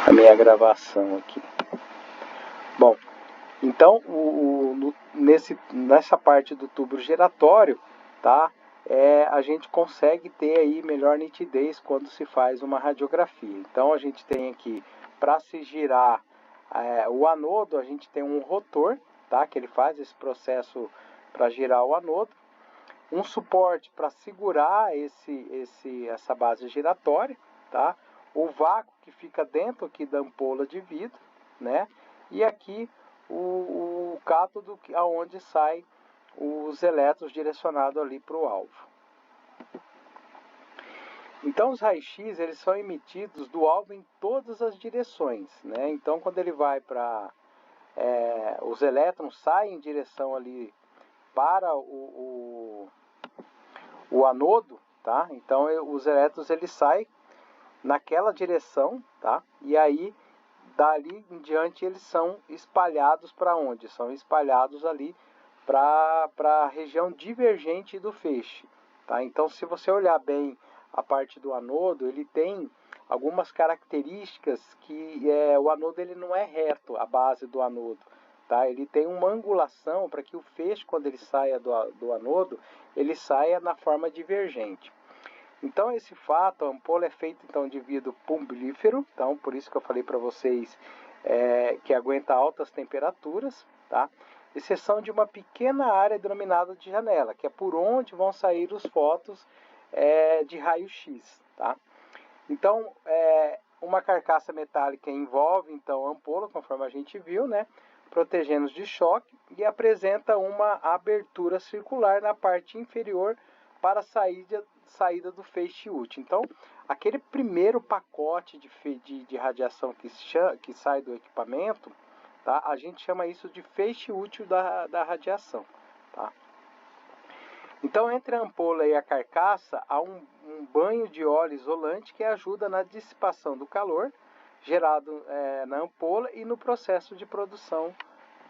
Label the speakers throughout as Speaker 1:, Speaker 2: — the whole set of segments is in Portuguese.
Speaker 1: a minha gravação aqui. Bom, então nessa parte do tubo giratório, tá? A gente consegue ter aí melhor nitidez quando se faz uma radiografia. Então a gente tem aqui, para se girar o anodo, a gente tem um rotor, tá? Que ele faz esse processo para girar o anodo. Um suporte para segurar essa base giratória, tá? O vácuo que fica dentro aqui da ampola de vidro, né? E aqui o cátodo aonde sai os elétrons direcionados ali para o alvo. Então os raios-x eles são emitidos do alvo em todas as direções, né? Então quando ele vai para os elétrons saem em direção ali para o anodo, tá? Então os elétrons eles saem naquela direção, tá? E aí dali em diante eles são espalhados para onde? São espalhados ali para a região divergente do feixe, tá? Então se você olhar bem a parte do anodo, ele tem algumas características que o anodo ele não é reto, a base do anodo, tá? Ele tem uma angulação para que o feixe, quando ele saia do anodo, ele saia na forma divergente. Então esse fato, a ampola é feita então de vidro pumbrífero, então por isso que eu falei para vocês que aguenta altas temperaturas, tá? Exceção de uma pequena área denominada de janela, que é por onde vão sair os fótons de raio-x, tá? Então uma carcaça metálica envolve então a ampola, conforme a gente viu, né? Protegendo-os de choque, e apresenta uma abertura circular na parte inferior para a saída do feixe útil. Então, aquele primeiro pacote de radiação que sai do equipamento, tá? A gente chama isso de feixe útil da radiação, tá? Então, entre a ampola e a carcaça, há um banho de óleo isolante que ajuda na dissipação do calor gerado na ampola e no processo de produção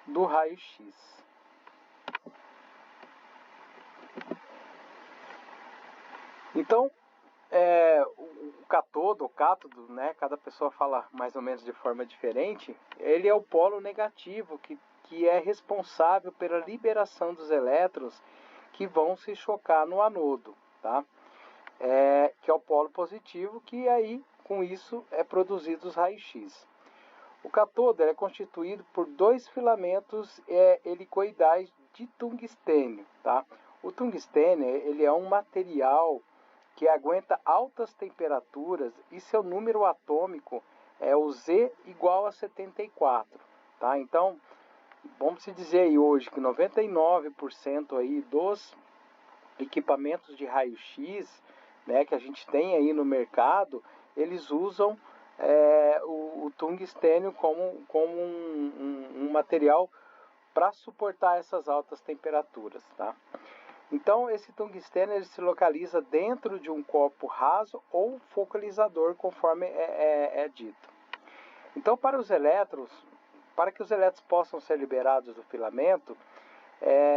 Speaker 1: do raio-x. Então, o cátodo, o cátodo, né, cada pessoa fala mais ou menos de forma diferente, ele é o polo negativo que é responsável pela liberação dos elétrons que vão se chocar no anodo, tá? Que é o polo positivo, que aí, com isso, é produzido os raios-x. O cátodo é constituído por dois filamentos helicoidais de tungstênio, tá? O tungstênio ele é um material que aguenta altas temperaturas e seu número atômico é o Z igual a 74, tá? Então, vamos dizer aí hoje que 99% aí dos equipamentos de raio-x, né, que a gente tem aí no mercado, eles usam o tungstênio como um material para suportar essas altas temperaturas, tá? Então, esse tungstênio ele se localiza dentro de um copo raso ou focalizador, conforme é dito. Então, para que os elétrons possam ser liberados do filamento,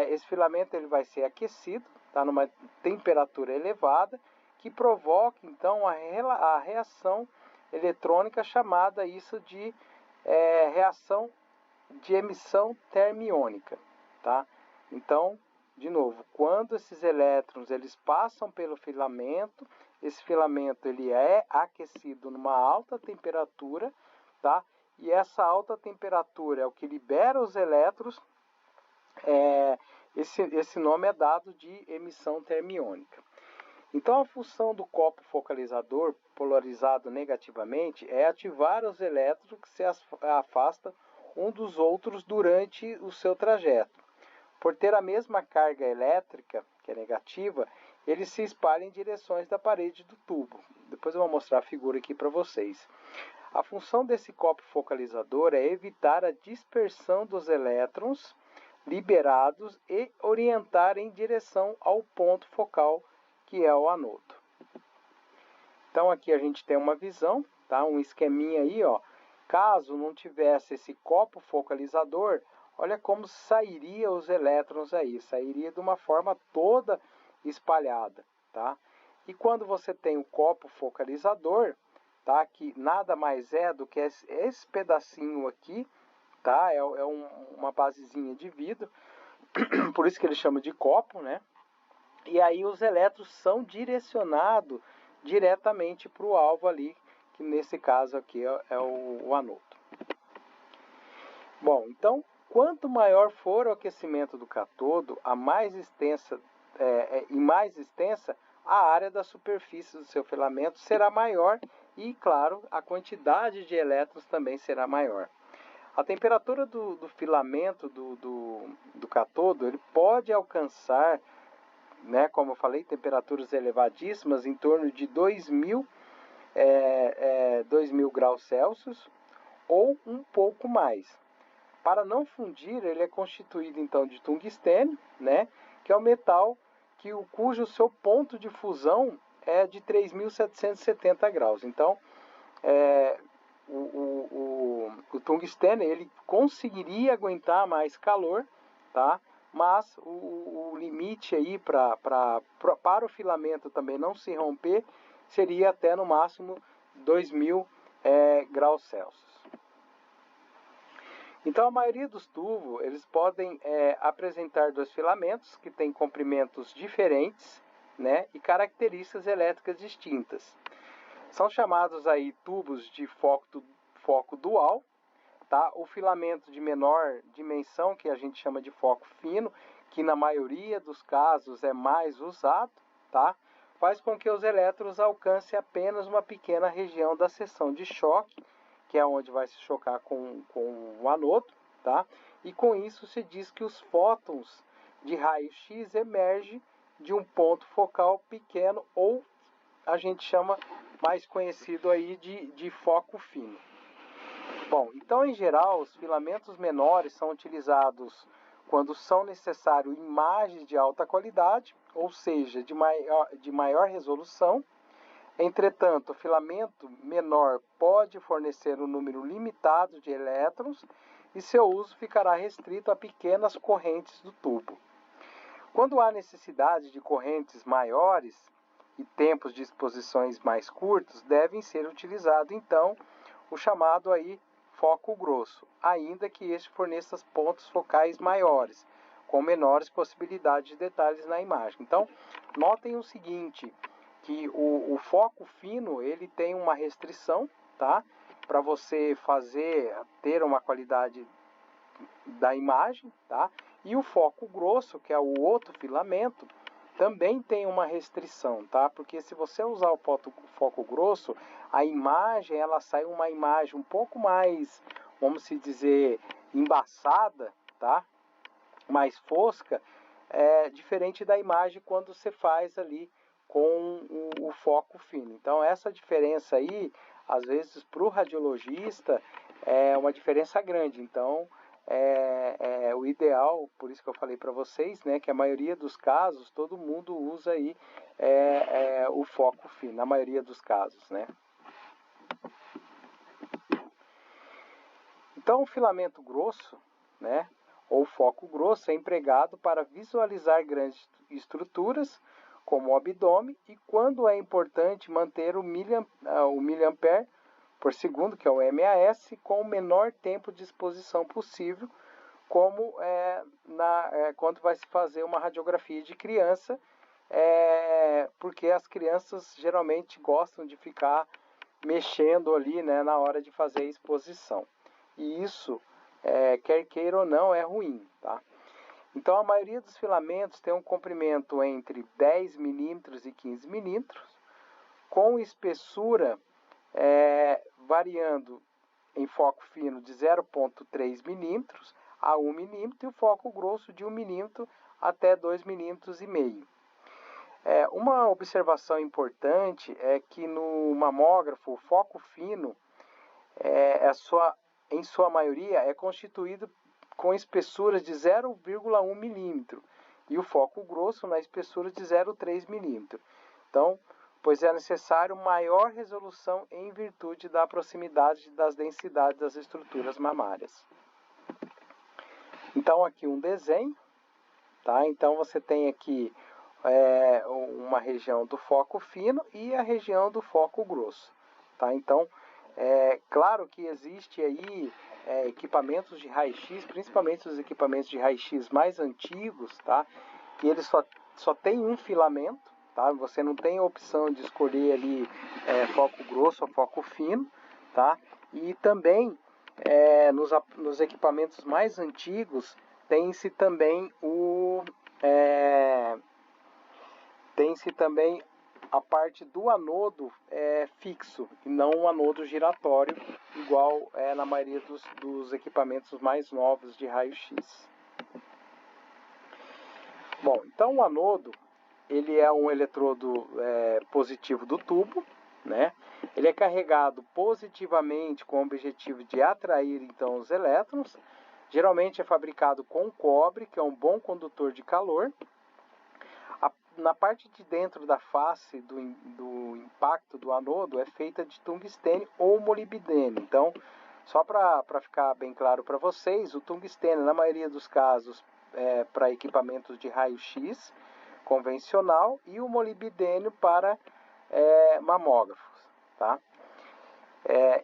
Speaker 1: esse filamento ele vai ser aquecido, tá, numa temperatura elevada, que provoca, então, a reação eletrônica chamada isso de reação de emissão termiônica, tá? Então, de novo, quando esses elétrons eles passam pelo filamento, esse filamento ele é aquecido numa alta temperatura, tá? E essa alta temperatura é o que libera os elétrons. Esse nome é dado de emissão termiônica. Então, a função do copo focalizador polarizado negativamente é ativar os elétrons que se afastam um dos outros durante o seu trajeto. Por ter a mesma carga elétrica, que é negativa, eles se espalham em direções da parede do tubo. Depois eu vou mostrar a figura aqui para vocês. A função desse copo focalizador é evitar a dispersão dos elétrons liberados e orientar em direção ao ponto focal, que é o anodo. Então aqui a gente tem uma visão, tá? Um esqueminha aí, ó. Caso não tivesse esse copo focalizador, olha como sairia os elétrons aí, sairia de uma forma toda espalhada, tá? E quando você tem o copo focalizador, tá? Que nada mais é do que esse pedacinho aqui, tá? Uma basezinha de vidro, por isso que ele chama de copo, né? E aí os elétrons são direcionados diretamente para o alvo ali, que nesse caso aqui é o anodo. Bom, então, quanto maior for o aquecimento do cátodo, mais extensa a área da superfície do seu filamento será maior e, claro, a quantidade de elétrons também será maior. A temperatura do filamento do cátodo ele pode alcançar, né, como eu falei, temperaturas elevadíssimas, em torno de 2000 graus Celsius ou um pouco mais. Para não fundir, ele é constituído então de tungstênio, né, que é o metal cujo seu ponto de fusão é de 3.770 graus. Então, o tungstênio ele conseguiria aguentar mais calor, tá? Mas o limite aí para o filamento também não se romper seria até no máximo 2000 graus Celsius. Então, a maioria dos tubos eles podem apresentar dois filamentos que têm comprimentos diferentes, né, e características elétricas distintas. São chamados aí tubos de foco dual, tá? O filamento de menor dimensão, que a gente chama de foco fino, que na maioria dos casos é mais usado, tá? Faz com que os elétrons alcancem apenas uma pequena região da seção de choque, que é onde vai se chocar com o anodo, tá? E com isso se diz que os fótons de raio-x emergem de um ponto focal pequeno, ou a gente chama mais conhecido aí de foco fino. Bom, então em geral os filamentos menores são utilizados quando são necessárias imagens de alta qualidade, ou seja, de maior resolução. Entretanto, o filamento menor pode fornecer um número limitado de elétrons e seu uso ficará restrito a pequenas correntes do tubo. Quando há necessidade de correntes maiores e tempos de exposições mais curtos, devem ser utilizados então o chamado aí foco grosso, ainda que este forneça pontos focais maiores, com menores possibilidades de detalhes na imagem. Então, notem o seguinte, que o foco fino ele tem uma restrição, tá? Para você ter uma qualidade da imagem, tá? E o foco grosso, que é o outro filamento, também tem uma restrição, tá? Porque se você usar o foco grosso, a imagem ela sai uma imagem um pouco mais, vamos se dizer, embaçada, tá? Mais fosca, diferente da imagem quando você faz ali com o foco fino. Então essa diferença aí, às vezes para o radiologista é uma diferença grande. Então o ideal, por isso que eu falei para vocês, né, que a maioria dos casos todo mundo usa aí o foco fino, na maioria dos casos, né. Então o filamento grosso, né, ou foco grosso é empregado para visualizar grandes estruturas como o abdômen, e quando é importante manter o miliampere por segundo, que é o MAS, com o menor tempo de exposição possível, como quando vai se fazer uma radiografia de criança, porque as crianças geralmente gostam de ficar mexendo ali, né, na hora de fazer a exposição. E isso, quer queira ou não, é ruim, tá? Então, a maioria dos filamentos tem um comprimento entre 10 milímetros e 15 milímetros, com espessura variando em foco fino de 0,3 milímetros a 1 milímetro e o foco grosso de 1 milímetro até 2 milímetros e meio. Uma observação importante é que no mamógrafo o foco fino, em sua maioria, é constituído com espessuras de 0,1 milímetro e o foco grosso na espessura de 0,3 milímetro. Então, pois é necessário maior resolução em virtude da proximidade das densidades das estruturas mamárias. Então, aqui um desenho, tá? Então, você tem aqui uma região do foco fino e a região do foco grosso, tá? Então, claro que existe aí equipamentos de raio-x, principalmente os equipamentos de raio-x mais antigos, tá? Que eles só tem um filamento, tá? Você não tem a opção de escolher ali foco grosso ou foco fino, tá? E também nos equipamentos mais antigos tem-se também a parte do anodo fixo e não o anodo giratório, igual na maioria dos equipamentos mais novos de raio-x. Bom, então o anodo ele é um eletrodo positivo do tubo, né? Ele é carregado positivamente com o objetivo de atrair então os elétrons. Geralmente é fabricado com cobre, que é um bom condutor de calor. Na parte de dentro da face do impacto do anodo é feita de tungstênio ou molibdênio. Então, só para ficar bem claro para vocês, o tungstênio, na maioria dos casos, para equipamentos de raio-x convencional e o molibdênio para mamógrafos, tá?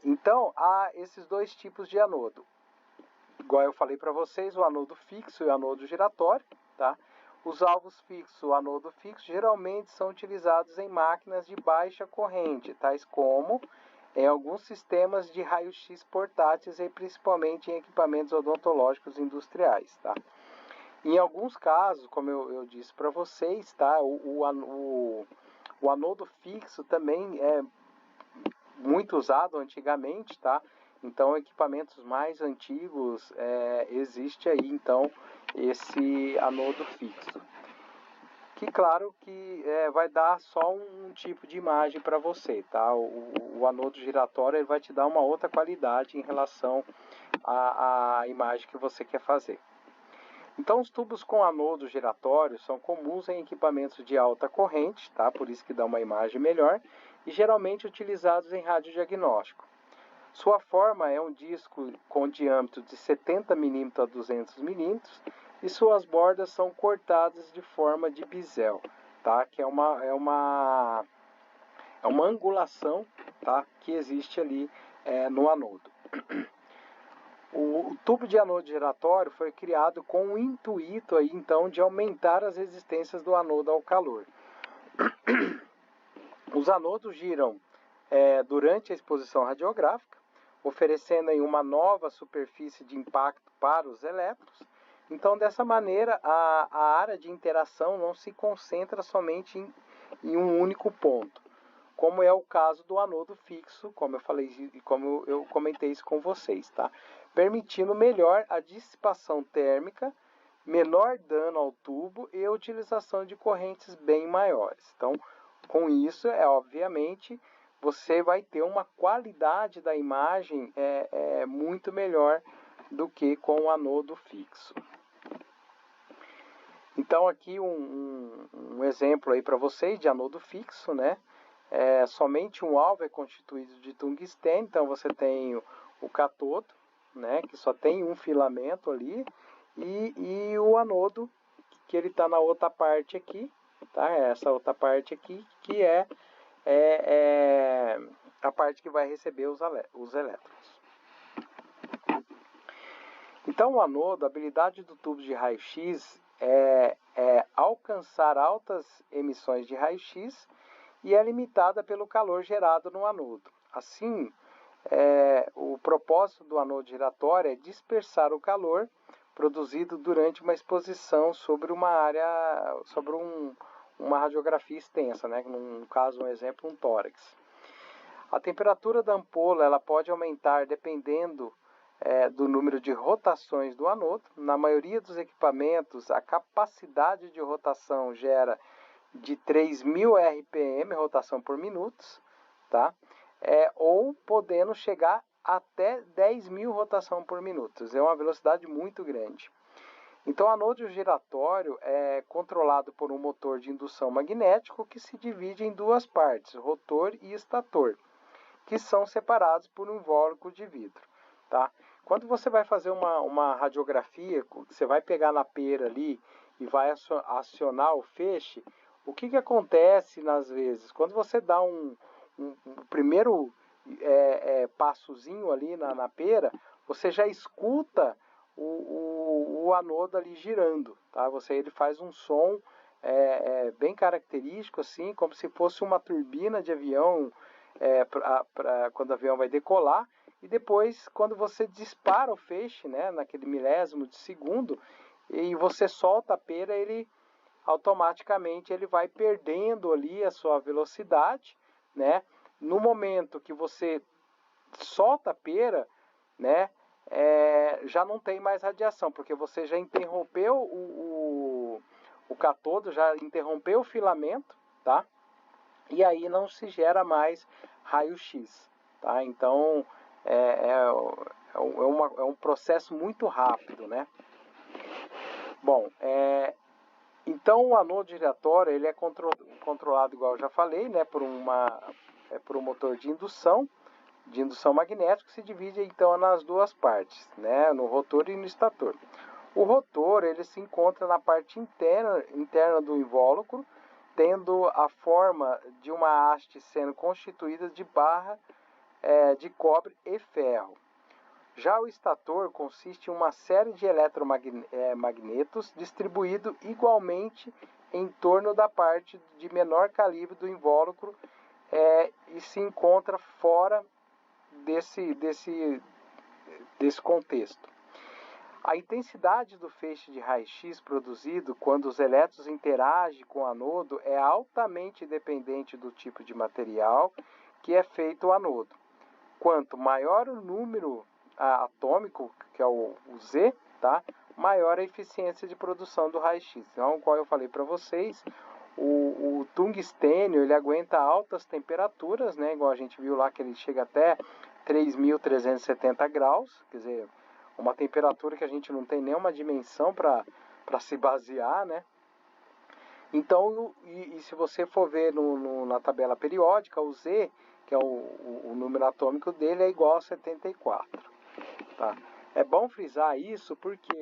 Speaker 1: Então, há esses dois tipos de anodo. Igual eu falei para vocês, o anodo fixo e o anodo giratório, tá? Os alvos fixos, o anodo fixo, geralmente são utilizados em máquinas de baixa corrente, tais como em alguns sistemas de raio-x portáteis e principalmente em equipamentos odontológicos industriais, tá? Em alguns casos, como eu disse para vocês, tá? O anodo fixo também é muito usado antigamente, tá? Então, equipamentos mais antigos existe aí, então, esse anodo fixo. Que, claro, que vai dar só um tipo de imagem para você, tá? O anodo giratório ele vai te dar uma outra qualidade em relação à imagem que você quer fazer. Então, os tubos com anodo giratório são comuns em equipamentos de alta corrente, tá? Por isso que dá uma imagem melhor, e geralmente utilizados em radiodiagnóstico. Sua forma é um disco com diâmetro de 70 mm a 200 mm e suas bordas são cortadas de forma de bisel, tá? Que é uma angulação, tá? Que existe ali no anodo. O tubo de anodo giratório foi criado com o intuito aí, então, de aumentar as resistências do anodo ao calor. Os anodos giram durante a exposição radiográfica, oferecendo aí uma nova superfície de impacto para os elétrons. Então, dessa maneira, a área de interação não se concentra somente em um único ponto, como é o caso do anodo fixo, como eu falei e como eu comentei isso com vocês, tá? Permitindo melhor a dissipação térmica, menor dano ao tubo e a utilização de correntes bem maiores. Então, com isso, obviamente, você vai ter uma qualidade da imagem muito melhor do que com o anodo fixo. Então, aqui um exemplo aí para vocês de anodo fixo, né? Somente um alvo é constituído de tungstênio, então você tem o catodo, né? Que só tem um filamento ali, e o anodo, que ele está na outra parte aqui, tá? Essa outra parte aqui, que é a parte que vai receber os elétrons. Então, o anodo, a habilidade do tubo de raio-x é alcançar altas emissões de raio-x e é limitada pelo calor gerado no anodo. Assim, o propósito do anodo giratório é dispersar o calor produzido durante uma exposição sobre uma área, sobre uma radiografia extensa, né? No caso, um exemplo, um tórax. A temperatura da ampola ela pode aumentar dependendo do número de rotações do anodo. Na maioria dos equipamentos, a capacidade de rotação gera de 3.000 RPM, rotação por minutos, tá? Ou podendo chegar até 10.000 rotação por minuto. É uma velocidade muito grande. Então, o anodo giratório é controlado por um motor de indução magnético que se divide em duas partes, rotor e estator, que são separados por um invólucro de vidro, tá? Quando você vai fazer uma radiografia, você vai pegar na pera ali e vai acionar o feixe, o que acontece nas vezes? Quando você dá o primeiro passozinho ali na pera, você já escuta o anodo ali girando, tá? Ele faz um som bem característico, assim, como se fosse uma turbina de avião, quando o avião vai decolar. E depois, quando você dispara o feixe, né, naquele milésimo de segundo, e você solta a pera, ele automaticamente ele vai perdendo ali a sua velocidade, né? No momento que você solta a pera, né, já não tem mais radiação, porque você já interrompeu o cátodo, já interrompeu o filamento, tá? E aí não se gera mais raio-x, tá? Então é um processo muito rápido, né? Bom, então o anodo giratório ele é controlado, igual eu já falei, né, por um motor de indução magnética, que se divide então nas duas partes, né, no rotor e no estator. O rotor ele se encontra na parte interna do invólucro, tendo a forma de uma haste sendo constituída de barra de cobre e ferro. Já o estator consiste em uma série de eletromagnetos distribuídos igualmente em torno da parte de menor calibre do invólucro e se encontra fora desse contexto. A intensidade do feixe de raio-x produzido quando os elétrons interagem com o anodo é altamente dependente do tipo de material que é feito o anodo. Quanto maior o número atômico, que é o Z, tá? Maior a eficiência de produção do raio-x. Então, como eu falei para vocês, o tungstênio ele aguenta altas temperaturas, né? Igual a gente viu lá que ele chega até 3.370 graus, quer dizer, uma temperatura que a gente não tem nenhuma dimensão para se basear, né? Então, se você for ver na tabela periódica, o Z, que é o número atômico dele, é igual a 74. Tá? É bom frisar isso porque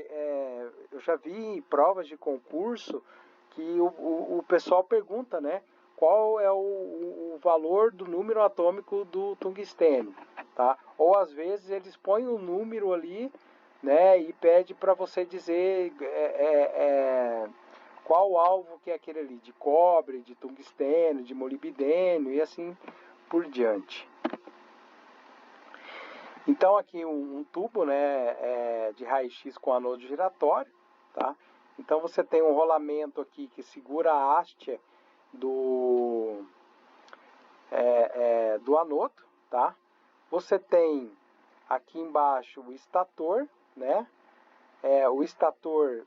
Speaker 1: eu já vi em provas de concurso que o pessoal pergunta, né, qual é o valor do número atômico do tungstênio, tá? Ou às vezes eles põem um número ali, né, e pede para você dizer qual alvo que é aquele ali, de cobre, de tungstênio, de molibdênio e assim por diante. Então aqui um tubo, né, de raio-x com anodo giratório, tá? Então você tem um rolamento aqui que segura a haste do anodo, tá? Você tem aqui embaixo o estator, né? O estator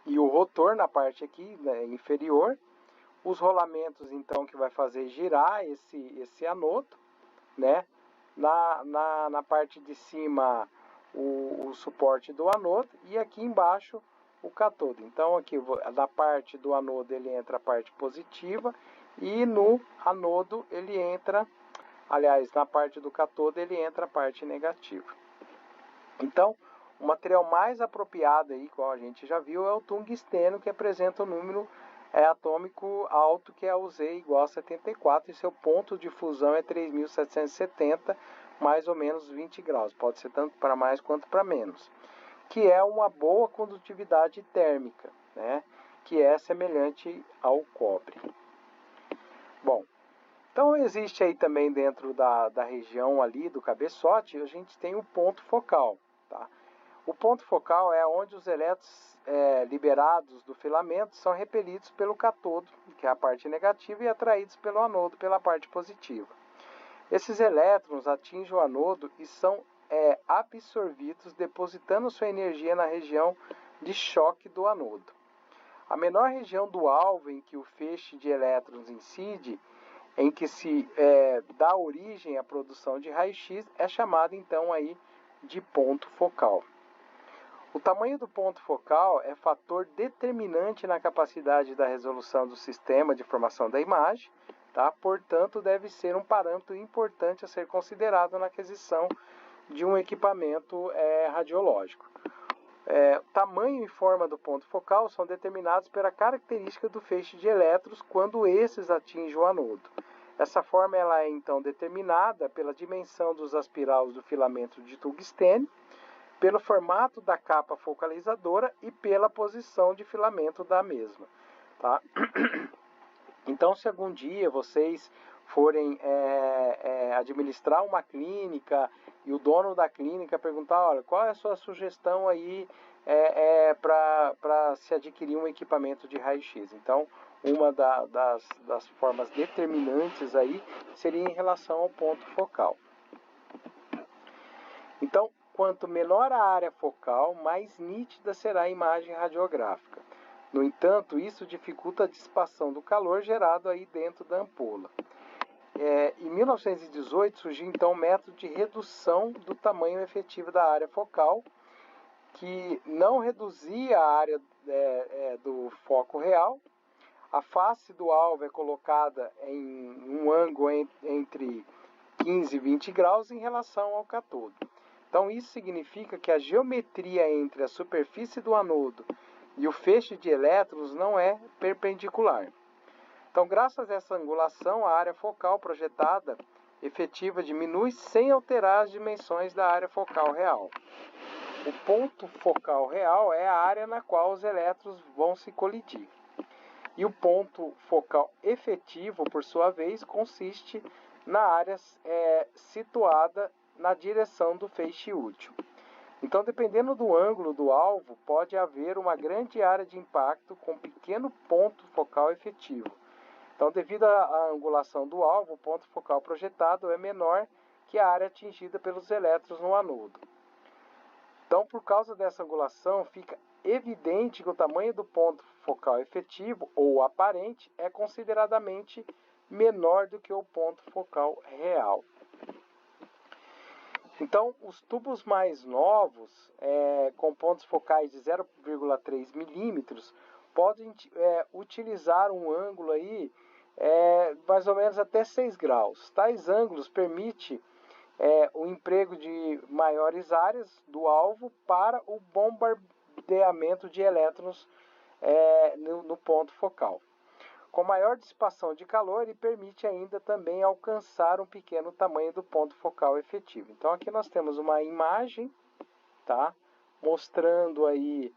Speaker 1: e o rotor na parte aqui, né, inferior. Os rolamentos então que vai fazer girar esse anodo, né? Na parte de cima o suporte do anodo e aqui embaixo o cátodo. Então aqui na parte do anodo ele entra a parte positiva e no anodo ele entra, aliás, na parte do cátodo ele entra a parte negativa. Então o material mais apropriado aí, como a gente já viu, é o tungstênio, que apresenta um número atômico alto, que é o Z igual a 74, e seu ponto de fusão é 3.770, mais ou menos 20 graus. Pode ser tanto para mais quanto para menos. Que é uma boa condutividade térmica, né? Que é semelhante ao cobre. Bom, então existe aí também dentro da região ali do cabeçote, a gente tem o ponto focal, tá? O ponto focal é onde os elétrons liberados do filamento são repelidos pelo cátodo, que é a parte negativa, e atraídos pelo anodo, pela parte positiva. Esses elétrons atingem o anodo e são absorvidos, depositando sua energia na região de choque do anodo. A menor região do alvo em que o feixe de elétrons incide, em que se dá origem à produção de raio-x, é chamada então aí de ponto focal. O tamanho do ponto focal é fator determinante na capacidade da resolução do sistema de formação da imagem, tá? Portanto, deve ser um parâmetro importante a ser considerado na aquisição de um equipamento radiológico. Tamanho e forma do ponto focal são determinados pela característica do feixe de elétrons quando esses atingem o anodo. Essa forma ela é então determinada pela dimensão dos aspiralos do filamento de tungstênio, pelo formato da capa focalizadora e pela posição de filamento da mesma. Tá? Então, se algum dia vocês forem administrar uma clínica e o dono da clínica perguntar, olha, qual é a sua sugestão aí para se adquirir um equipamento de raio-x? Então, uma das formas determinantes aí seria em relação ao ponto focal. Então, quanto menor a área focal, mais nítida será a imagem radiográfica. No entanto, isso dificulta a dissipação do calor gerado aí dentro da ampola. Em 1918 surgiu então o método de redução do tamanho efetivo da área focal, que não reduzia a área do foco real. A face do alvo é colocada em um ângulo entre 15 e 20 graus em relação ao catodo. Então isso significa que a geometria entre a superfície do anodo e o feixe de elétrons não é perpendicular. Então, graças a essa angulação, a área focal projetada efetiva diminui sem alterar as dimensões da área focal real. O ponto focal real é a área na qual os elétrons vão se colidir. E o ponto focal efetivo, por sua vez, consiste na área situada na direção do feixe útil. Então, dependendo do ângulo do alvo, pode haver uma grande área de impacto com pequeno ponto focal efetivo. Então, devido à angulação do alvo, o ponto focal projetado é menor que a área atingida pelos elétrons no anodo. Então, por causa dessa angulação, fica evidente que o tamanho do ponto focal efetivo, ou aparente, é consideradamente menor do que o ponto focal real. Então, os tubos mais novos, com pontos focais de 0,3 milímetros, podem utilizar um ângulo aí, mais ou menos até 6 graus. Tais ângulos permitem o emprego de maiores áreas do alvo para o bombardeamento de elétrons no ponto focal. Com maior dissipação de calor, ele permite ainda também alcançar um pequeno tamanho do ponto focal efetivo. Então aqui nós temos uma imagem, tá, mostrando aí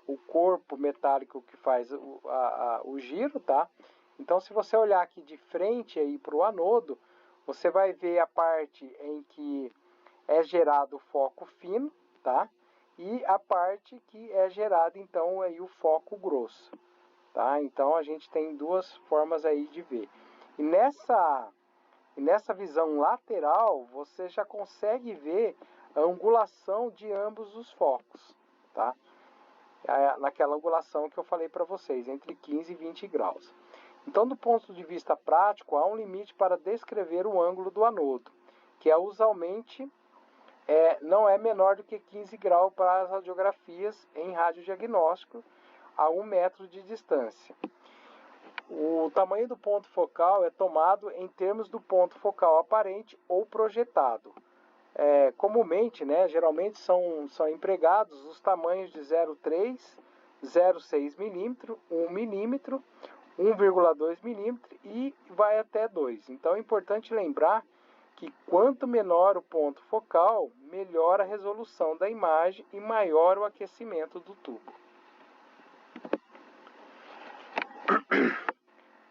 Speaker 1: o corpo metálico que faz o giro, tá? Então se você olhar aqui de frente aí para o anodo, você vai ver a parte em que é gerado o foco fino, tá? E a parte que é gerado então aí o foco grosso. Tá? Então a gente tem duas formas aí de ver. E nessa visão lateral, você já consegue ver a angulação de ambos os focos. Tá? Naquela angulação que eu falei para vocês, entre 15 e 20 graus. Então, do ponto de vista prático, há um limite para descrever o ângulo do anodo, que usualmente não é menor do que 15 graus para as radiografias em radiodiagnóstico, a 1 metro de distância. O tamanho do ponto focal é tomado em termos do ponto focal aparente ou projetado. Comumente, geralmente são empregados os tamanhos de 0,3, 0,6 milímetro, 1 milímetro, 1,2 milímetro e vai até 2. Então é importante lembrar que quanto menor o ponto focal, melhor a resolução da imagem e maior o aquecimento do tubo.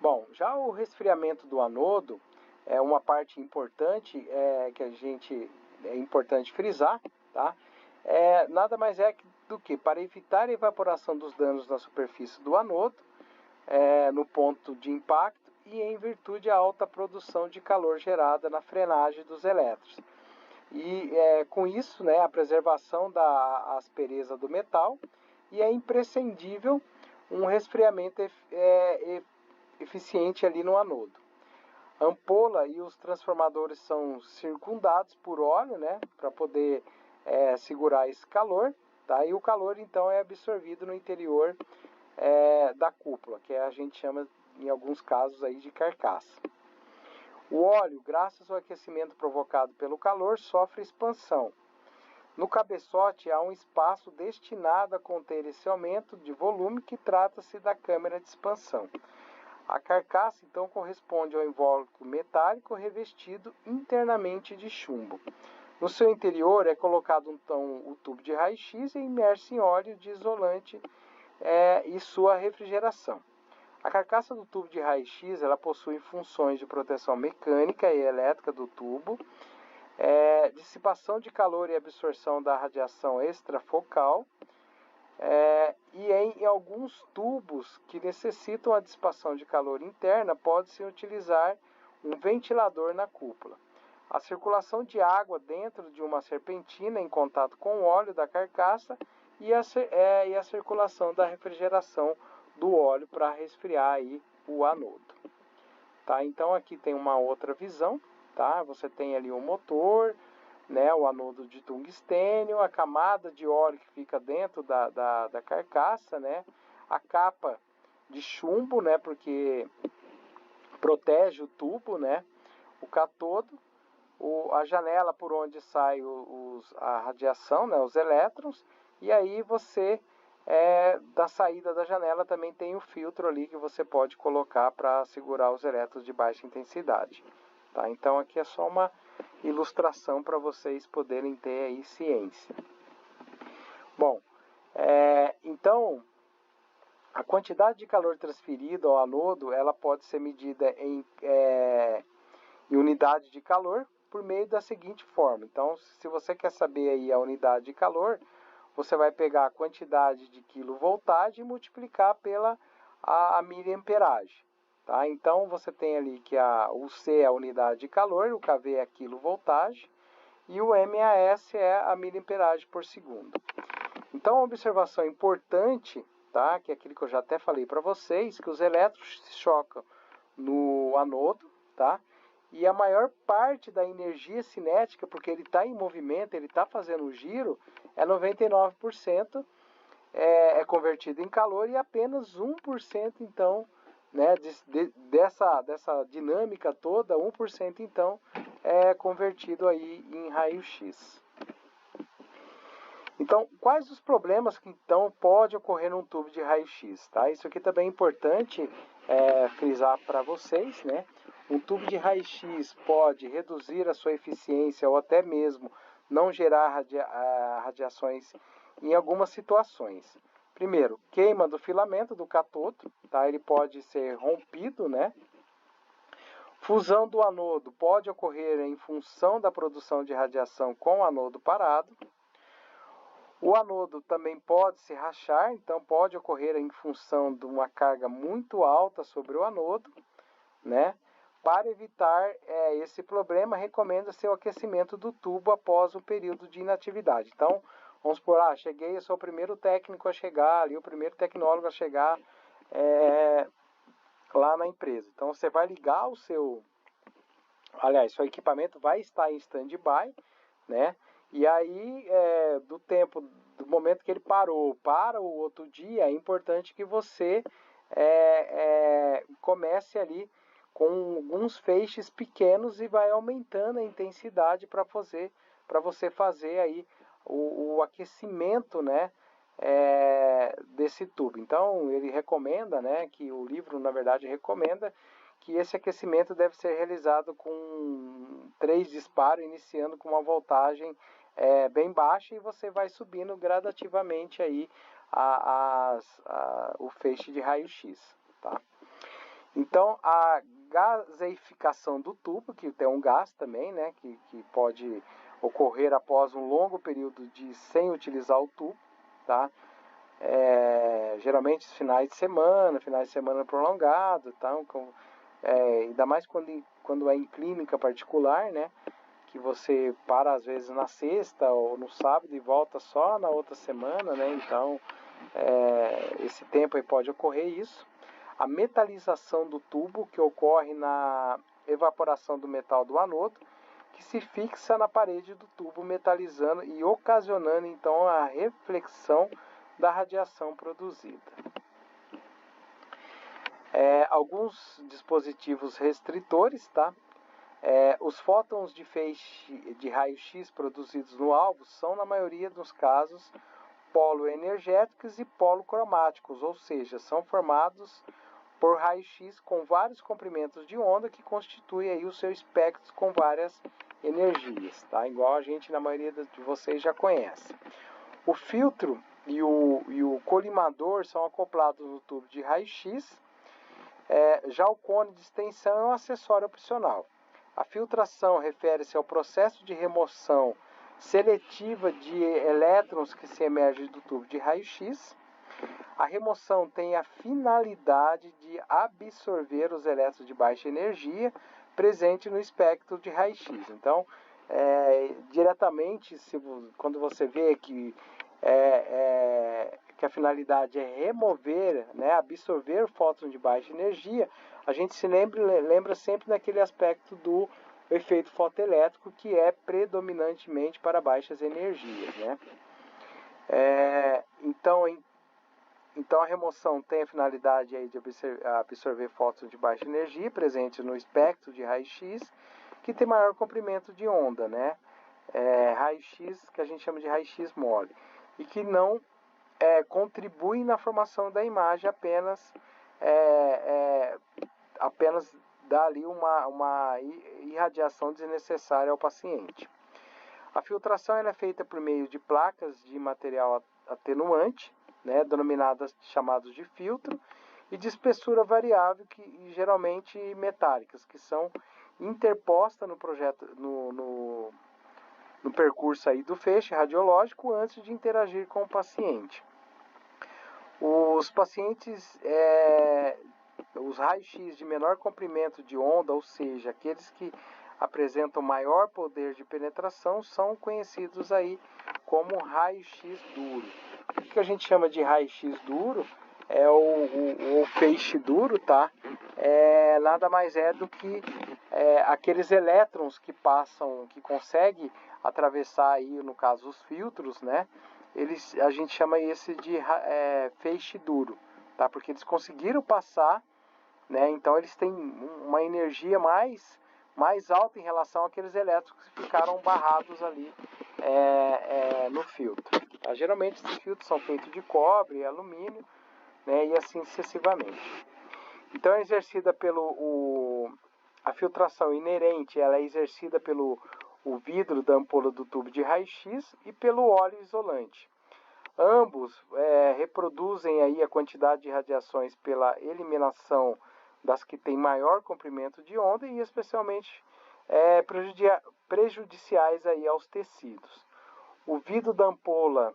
Speaker 1: Bom, já o resfriamento do anodo é uma parte importante que é importante frisar, tá? Nada mais do que para evitar a evaporação dos danos na superfície do anodo, no ponto de impacto e em virtude da alta produção de calor gerada na frenagem dos elétrons. E com isso, a preservação da aspereza do metal, e é imprescindível um resfriamento eficiente ali no anodo. A ampola e os transformadores são circundados por óleo, para poder segurar esse calor, tá? E o calor então é absorvido no interior da cúpula, que a gente chama em alguns casos aí de carcaça. O óleo, graças ao aquecimento provocado pelo calor, sofre expansão. No cabeçote há um espaço destinado a conter esse aumento de volume, que trata-se da câmara de expansão. A carcaça, então, corresponde ao invólucro metálico revestido internamente de chumbo. No seu interior é colocado, então, o tubo de raio-x e imerso em óleo de isolante e sua refrigeração. A carcaça do tubo de raio-x ela possui funções de proteção mecânica e elétrica do tubo, dissipação de calor e absorção da radiação extrafocal, e em alguns tubos que necessitam a dissipação de calor interna, pode-se utilizar um ventilador na cúpula. A circulação de água dentro de uma serpentina em contato com o óleo da carcaça e a circulação da refrigeração do óleo para resfriar aí o anodo. Tá? Então aqui tem uma outra visão, tá? Você tem ali o motor, né, o anodo de tungstênio, a camada de óleo que fica dentro da carcaça, né, a capa de chumbo, né, porque protege o tubo, né, o catodo, a janela por onde sai a radiação, né, os elétrons, e aí você, da saída da janela também tem o filtro ali que você pode colocar para segurar os elétrons de baixa intensidade. Tá? Então aqui é só uma ilustração para vocês poderem ter aí ciência. Bom, então a quantidade de calor transferido ao anodo ela pode ser medida em unidade de calor por meio da seguinte forma. Então, se você quer saber aí a unidade de calor, você vai pegar a quantidade de quilovoltagem e multiplicar pela a miliamperagem. Tá? Então, você tem ali que o C é a unidade de calor, o kV é a quilovoltagem e o MAS é a miliamperagem por segundo. Então, uma observação importante, tá? Que é aquilo que eu já até falei para vocês, que os elétrons se chocam no anodo, tá? E a maior parte da energia cinética, porque ele está em movimento, ele está fazendo um giro, 99% convertido em calor e apenas 1% então, né, dessa dinâmica toda, 1% então é convertido aí em raio-x. Então, quais os problemas que então pode ocorrer num tubo de raio-x? Tá? Isso aqui também é importante frisar para vocês, né? Um tubo de raio-x pode reduzir a sua eficiência ou até mesmo não gerar radiações em algumas situações. Primeiro, queima do filamento do catodo, tá? Ele pode ser rompido, né? Fusão do anodo pode ocorrer em função da produção de radiação com o anodo parado. O anodo também pode se rachar, então pode ocorrer em função de uma carga muito alta sobre o anodo, né? Para evitar esse problema, recomenda-se o aquecimento do tubo após um período de inatividade. Então, vamos supor, cheguei, eu sou o primeiro técnico a chegar ali, o primeiro tecnólogo a chegar lá na empresa. Então, você vai ligar seu equipamento vai estar em stand-by, né? E aí, do momento que ele parou para o outro dia, é importante que você comece ali com alguns feixes pequenos e vai aumentando a intensidade para você fazer aí o aquecimento, né, desse tubo. Então, ele recomenda, né, que o livro, na verdade, recomenda que esse aquecimento deve ser realizado com 3 disparos, iniciando com uma voltagem bem baixa e você vai subindo gradativamente aí o feixe de raio-x. Tá? Então, a gaseificação do tubo, que tem um gás também, né, que pode ocorrer após um longo período sem utilizar o tubo, tá? Geralmente finais de semana prolongado, tá? Ainda mais quando é em clínica particular, né? Que você para às vezes na sexta ou no sábado e volta só na outra semana, né? Então, esse tempo aí pode ocorrer isso. A metalização do tubo, que ocorre na evaporação do metal do anodo, que se fixa na parede do tubo, metalizando e ocasionando então a reflexão da radiação produzida. Alguns dispositivos restritores, tá? Os fótons de feixe de raio-x produzidos no alvo são, na maioria dos casos, poloenergéticos e polocromáticos, ou seja, são formados por raio-x com vários comprimentos de onda que constitui aí o seu espectro com várias energias, tá? Igual a gente, na maioria de vocês já conhece. O filtro e o colimador são acoplados no tubo de raio-x. Já o cone de extensão é um acessório opcional. A filtração refere-se ao processo de remoção seletiva de elétrons que se emergem do tubo de raio-x. A remoção tem a finalidade de absorver os elétrons de baixa energia presentes no espectro de raio-x. Então, diretamente, quando você vê que a finalidade é remover, né, absorver fótons de baixa energia, a gente se lembra sempre daquele aspecto do efeito fotoelétrico, que é predominantemente para baixas energias, né? Então a remoção tem a finalidade aí de absorver fótons de baixa energia presentes no espectro de raio-x, que tem maior comprimento de onda, né? Raio-x, que a gente chama de raio-x mole, e que não contribui na formação da imagem, apenas dá ali uma irradiação desnecessária ao paciente. A filtração é feita por meio de placas de material atenuante, né, denominadas chamadas de filtro, e de espessura variável, que geralmente metálicas, que são interpostas no percurso aí do feixe radiológico antes de interagir com o paciente. Os pacientes, os raios-x de menor comprimento de onda, ou seja, aqueles que apresentam maior poder de penetração, são conhecidos aí como raio-x duro. O que a gente chama de raio-x duro é o feixe duro, tá? Nada mais é do que aqueles elétrons que passam, que conseguem atravessar aí, no caso, os filtros, né? A gente chama esse de feixe duro, tá? Porque eles conseguiram passar, né? Então eles têm uma energia mais alta em relação àqueles elétrons que ficaram barrados ali no filtro. Tá? Geralmente esses filtros são feitos de cobre e alumínio, né? E assim sucessivamente. Então é exercida a filtração inerente, ela é exercida pelo o vidro da ampola do tubo de raio-x e pelo óleo isolante. Ambos reproduzem aí a quantidade de radiações pela eliminação das que têm maior comprimento de onda e especialmente prejudiciais aí aos tecidos. O vidro da ampola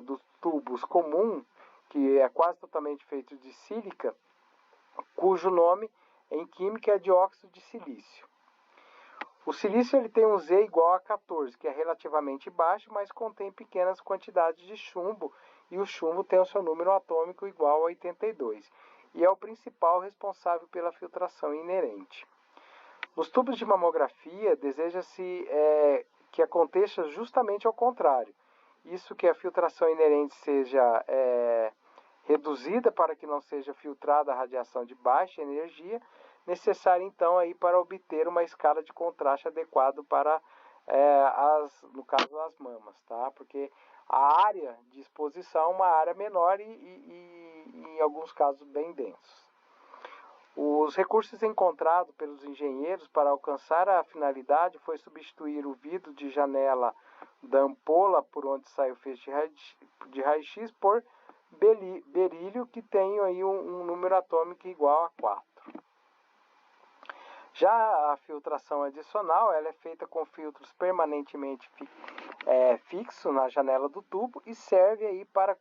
Speaker 1: dos tubos comum, que é quase totalmente feito de sílica, cujo nome em química é dióxido de silício. O silício ele tem um Z igual a 14, que é relativamente baixo, mas contém pequenas quantidades de chumbo, e o chumbo tem o seu número atômico igual a 82, e é o principal responsável pela filtração inerente. Nos tubos de mamografia, deseja-se que aconteça justamente ao contrário. Isso, que a filtração inerente seja reduzida para que não seja filtrada a radiação de baixa energia, necessária então aí para obter uma escala de contraste adequado para no caso as mamas, tá? Porque a área de exposição é uma área menor e em alguns casos bem densos. Os recursos encontrados pelos engenheiros para alcançar a finalidade foi substituir o vidro de janela da ampola por onde sai o feixe de raio-x por berílio, que tem aí um número atômico igual a 4. Já a filtração adicional, ela é feita com filtros permanentemente fixos na janela do tubo e serve aí para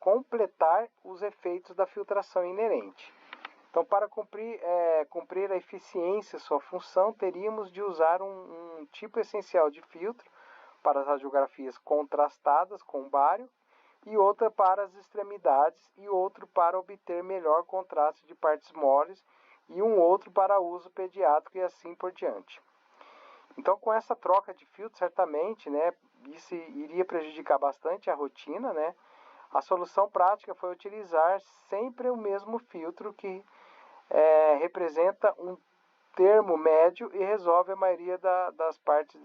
Speaker 1: completar os efeitos da filtração inerente. Então, para cumprir a eficiência sua função, teríamos de usar um tipo essencial de filtro para as radiografias contrastadas com bário, e outra para as extremidades, e outro para obter melhor contraste de partes moles, e um outro para uso pediátrico, e assim por diante. Então, com essa troca de filtros, certamente, né, isso iria prejudicar bastante a rotina, né? A solução prática foi utilizar sempre o mesmo filtro, que representa um termo médio e resolve a maioria das partes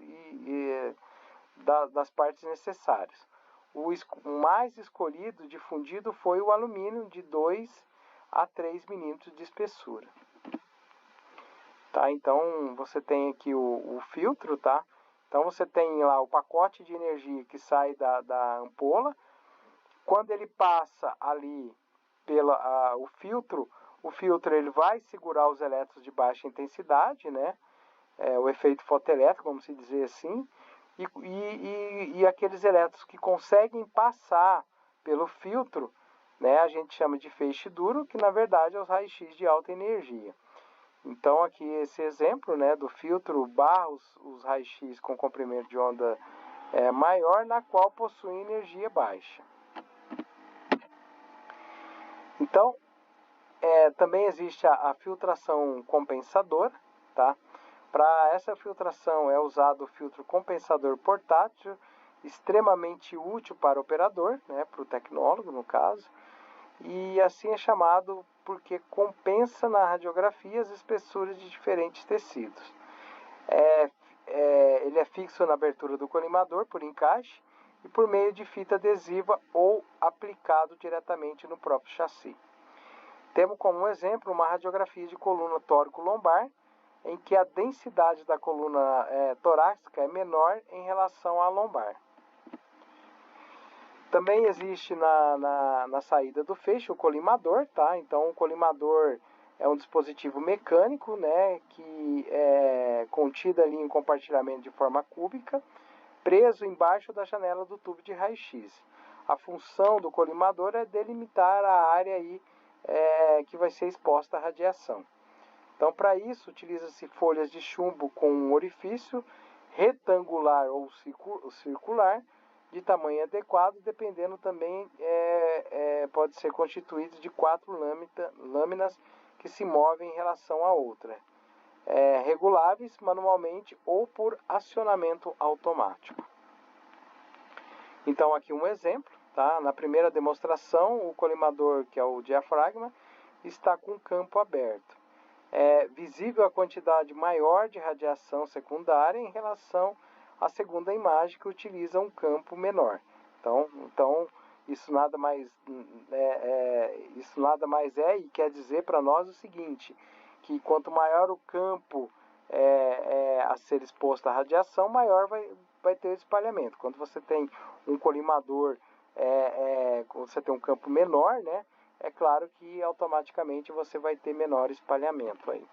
Speaker 1: das partes necessárias. O mais escolhido, difundido, foi o alumínio de 2 a 3 milímetros de espessura. Tá? Então você tem aqui o filtro, tá? Então você tem lá o pacote de energia que sai da ampola. Quando ele passa ali o filtro ele vai segurar os elétrons de baixa intensidade, né? O efeito fotoelétrico, vamos dizer assim, e aqueles elétrons que conseguem passar pelo filtro, né, a gente chama de feixe duro, que na verdade é os raios-x de alta energia. Então aqui esse exemplo, né, do filtro barra os raios-x com comprimento de onda maior, na qual possui energia baixa. Então, também existe a filtração compensadora, tá? Para essa filtração é usado o filtro compensador portátil, extremamente útil para o operador, né, para o tecnólogo no caso, e assim é chamado porque compensa na radiografia as espessuras de diferentes tecidos. Ele é fixo na abertura do colimador por encaixe e por meio de fita adesiva ou aplicado diretamente no próprio chassi. Temos como exemplo uma radiografia de coluna tórico-lombar, em que a densidade da coluna torácica é menor em relação à lombar. Também existe na saída do feixe o colimador, tá? Então o colimador é um dispositivo mecânico, né, que é contido ali em compartilhamento de forma cúbica, preso embaixo da janela do tubo de raio-x. A função do colimador é delimitar a área aí, que vai ser exposta à radiação. Então, para isso, utiliza-se folhas de chumbo com um orifício retangular ou circular, de tamanho adequado, dependendo também, pode ser constituído de 4 lâminas que se movem em relação à outra, reguláveis manualmente ou por acionamento automático. Então, aqui um exemplo, tá? Na primeira demonstração, o colimador, que é o diafragma, está com o campo aberto. É visível a quantidade maior de radiação secundária em relação à segunda imagem, que utiliza um campo menor. Então isso nada mais e quer dizer para nós o seguinte, que quanto maior o campo a ser exposto à radiação, maior vai ter o espalhamento. Quando você tem um colimador, quando você tem um campo menor, né, é claro que automaticamente você vai ter menor espalhamento aí.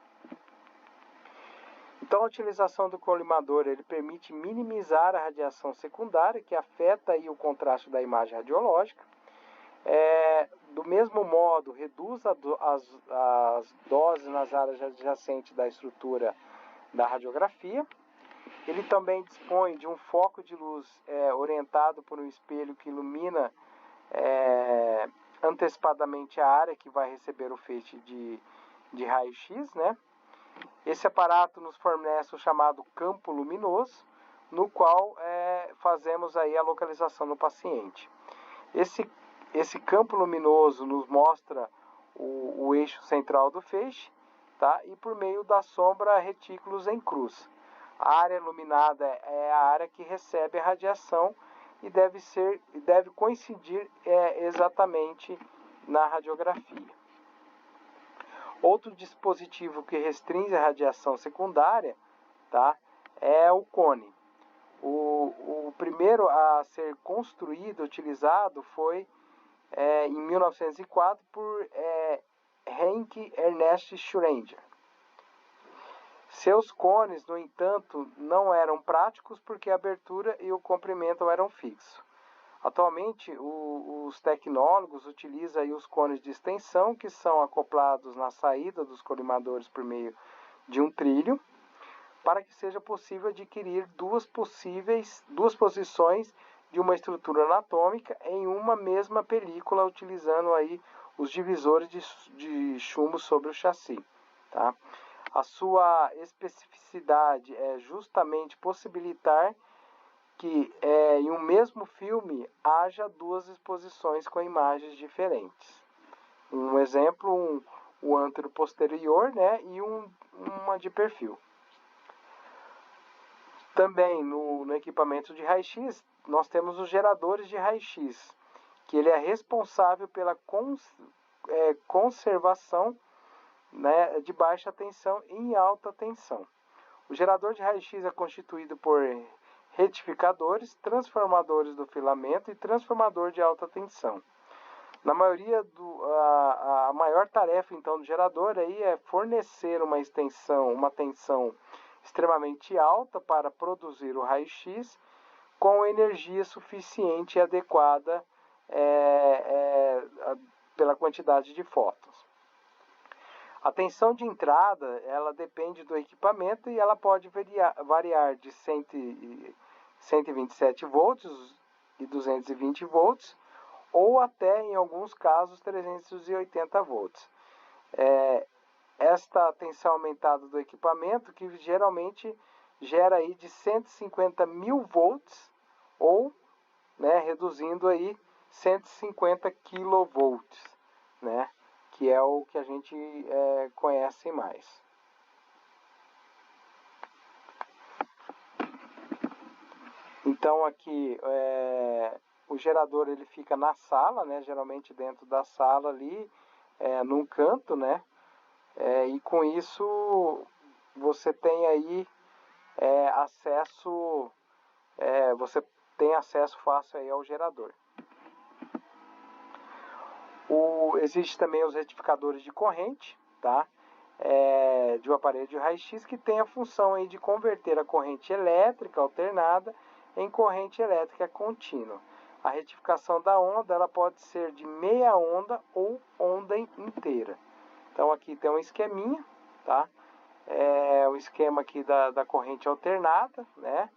Speaker 1: Então a utilização do colimador ele permite minimizar a radiação secundária, que afeta aí o contraste da imagem radiológica. Do mesmo modo, reduz as doses nas áreas adjacentes da estrutura da radiografia. Ele também dispõe de um foco de luz orientado por um espelho que ilumina antecipadamente a área que vai receber o feixe de raio-x, né? Esse aparato nos fornece o chamado campo luminoso, no qual fazemos aí a localização do paciente. Esse campo luminoso nos mostra o eixo central do feixe, tá? E por meio da sombra retículos em cruz. A área iluminada é a área que recebe a radiação e deve coincidir exatamente na radiografia. Outro dispositivo que restringe a radiação secundária, tá, é o cone. O primeiro a ser construído, utilizado, foi em 1904 por Heinrich Ernst Schrödinger. Seus cones, no entanto, não eram práticos porque a abertura e o comprimento eram fixos. Atualmente, os tecnólogos utilizam aí os cones de extensão, que são acoplados na saída dos colimadores por meio de um trilho, para que seja possível adquirir duas posições de uma estrutura anatômica em uma mesma película, utilizando aí os divisores de chumbo sobre o chassi, tá? A sua especificidade é justamente possibilitar que em um mesmo filme haja duas exposições com imagens diferentes. Um exemplo, o antero-posterior, né, e uma de perfil. Também no equipamento de raio-x, nós temos os geradores de raio-x, que ele é responsável pela conservação, né, de baixa tensão em alta tensão. O gerador de raio-x é constituído por retificadores, transformadores do filamento e transformador de alta tensão. Na maioria a maior tarefa então do gerador aí é fornecer uma tensão extremamente alta para produzir o raio-x com energia suficiente e adequada pela quantidade de fótons. A tensão de entrada, ela depende do equipamento e ela pode variar de 127 volts e 220 volts ou até, em alguns casos, 380 volts. Esta tensão aumentada do equipamento, que geralmente gera aí de 150 mil volts ou, né, reduzindo aí 150 kilovolts, né, que é o que a gente conhece mais. Então aqui o gerador ele fica na sala, né, geralmente dentro da sala ali, num canto, né, e com isso você tem aí acesso, você tem acesso fácil aí ao gerador. Existe também os retificadores de corrente, tá? De um aparelho de raio-x que tem a função aí de converter a corrente elétrica alternada em corrente elétrica contínua. A retificação da onda ela pode ser de meia onda ou onda inteira. Então aqui tem um esqueminha, tá? O esquema aqui da corrente alternada, né?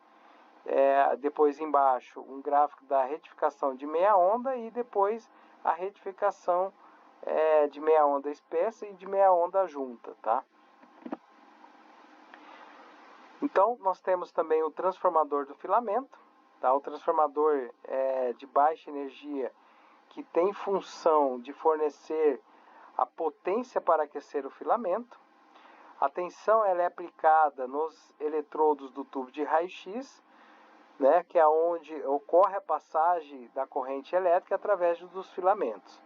Speaker 1: Depois embaixo um gráfico da retificação de meia onda e depois a retificação de meia onda espessa e de meia onda junta, tá? Então nós temos também o transformador do filamento, tá? O transformador de baixa energia que tem função de fornecer a potência para aquecer o filamento. A tensão ela é aplicada nos eletrodos do tubo de raio-x, né, que é onde ocorre a passagem da corrente elétrica através dos filamentos.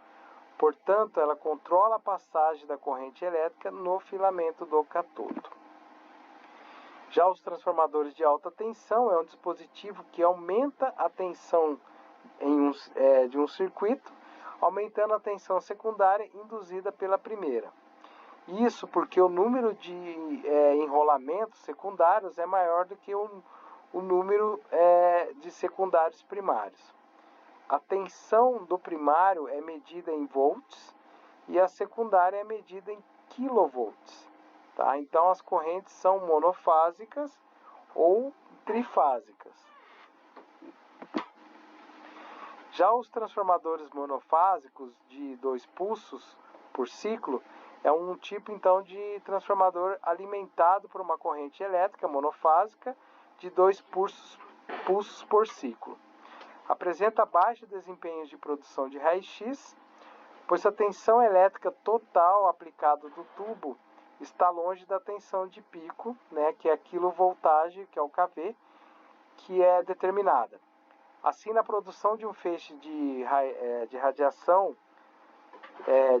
Speaker 1: Portanto, ela controla a passagem da corrente elétrica no filamento do catodo. Já os transformadores de alta tensão é um dispositivo que aumenta a tensão de um circuito, aumentando a tensão secundária induzida pela primeira. Isso porque o número de enrolamentos secundários é maior do que o número de secundários primários. A tensão do primário é medida em volts e a secundária é medida em kilovolts. Tá? Então as correntes são monofásicas ou trifásicas. Já os transformadores monofásicos de 2 pulsos por ciclo é um tipo então de transformador alimentado por uma corrente elétrica monofásica de 2 pulsos por ciclo. Apresenta baixo desempenho de produção de raio-x, pois a tensão elétrica total aplicada do tubo está longe da tensão de pico, né, que é a quilovoltagem, que é o kV, que é determinada. Assim, na produção de um feixe de radiação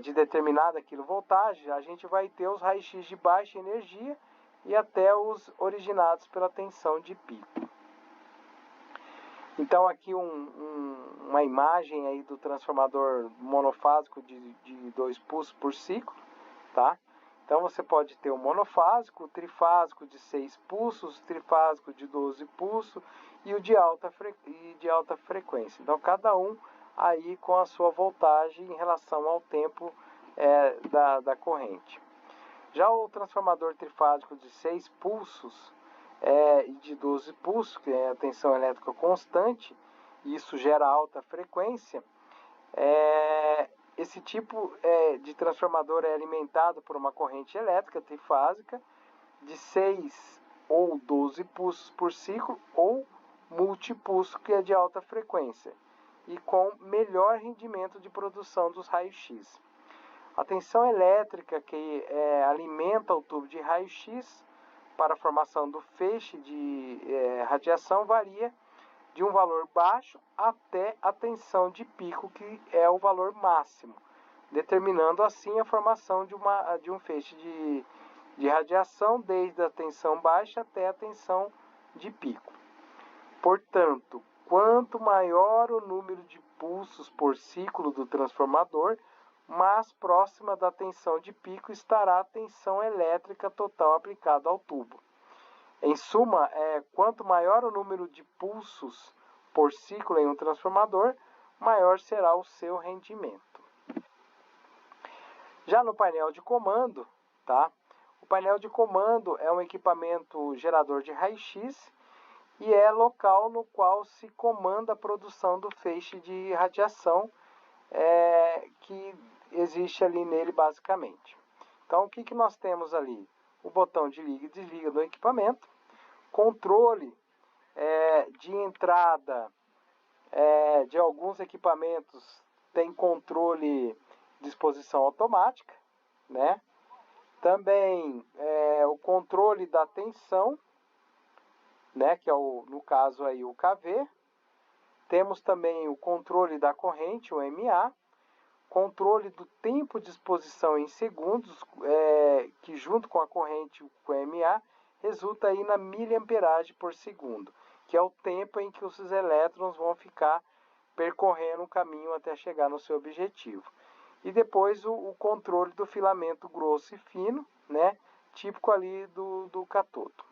Speaker 1: de determinada quilovoltagem, a gente vai ter os raios-x de baixa energia e até os originados pela tensão de pico. Então aqui uma imagem aí do transformador monofásico de 2 pulsos por ciclo, tá? Então você pode ter o monofásico, o trifásico de 6 pulsos, o trifásico de 12 pulsos e o de alta frequência. Então cada um aí com a sua voltagem em relação ao tempo da corrente. Já o transformador trifásico de 6 pulsos e de 12 pulsos, que é a tensão elétrica constante, e isso gera alta frequência, esse tipo de transformador é alimentado por uma corrente elétrica trifásica de 6 ou 12 pulsos por ciclo ou multipulso, que é de alta frequência, e com melhor rendimento de produção dos raios-x. A tensão elétrica que alimenta o tubo de raio-x para a formação do feixe de radiação varia de um valor baixo até a tensão de pico, que é o valor máximo. determinando assim a formação de um feixe de radiação desde a tensão baixa até a tensão de pico. Portanto, quanto maior o número de pulsos por ciclo do transformador, mais próxima da tensão de pico estará a tensão elétrica total aplicada ao tubo. Em suma, quanto maior o número de pulsos por ciclo em um transformador, maior será o seu rendimento. Já no painel de comando, tá? O painel de comando é um equipamento gerador de raio-x e é local no qual se comanda a produção do feixe de radiação que existe ali nele basicamente. Então, o que nós temos ali? O botão de liga e desliga do equipamento, controle de entrada de alguns equipamentos tem controle de exposição automática, né? Também o controle da tensão, né, que é no caso aí o KV. Temos também o controle da corrente, o MA, controle do tempo de exposição em segundos, que junto com a corrente, com o MA, resulta aí na miliamperagem por segundo, que é o tempo em que os elétrons vão ficar percorrendo o caminho até chegar no seu objetivo. E depois o controle do filamento grosso e fino, né, típico ali do catodo.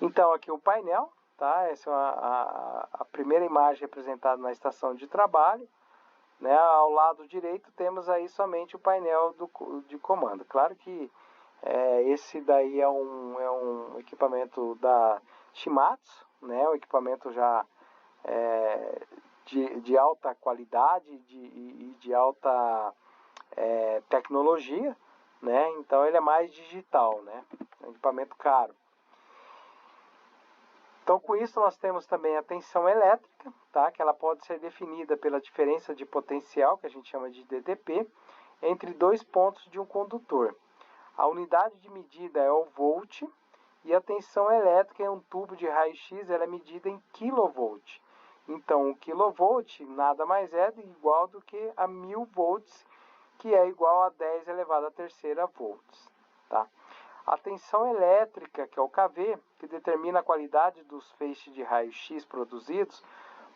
Speaker 1: Então aqui o painel, tá? Essa é a primeira imagem representada na estação de trabalho, né? Ao lado direito temos aí somente o painel de comando. Claro que esse daí é um equipamento da Shimatsu, né? Um equipamento já de alta qualidade e de alta tecnologia, né? Então ele é mais digital, né? É um equipamento caro. Então, com isso, nós temos também a tensão elétrica, tá? Que ela pode ser definida pela diferença de potencial, que a gente chama de DDP, entre dois pontos de um condutor. A unidade de medida é o volt e a tensão elétrica em um tubo de raio-x ela é medida em kV. Então, o kV nada mais é igual do que a 1000 volts, que é igual a 10 elevado à terceira volts, tá? A tensão elétrica, que é o KV, que determina a qualidade dos feixes de raio-x produzidos,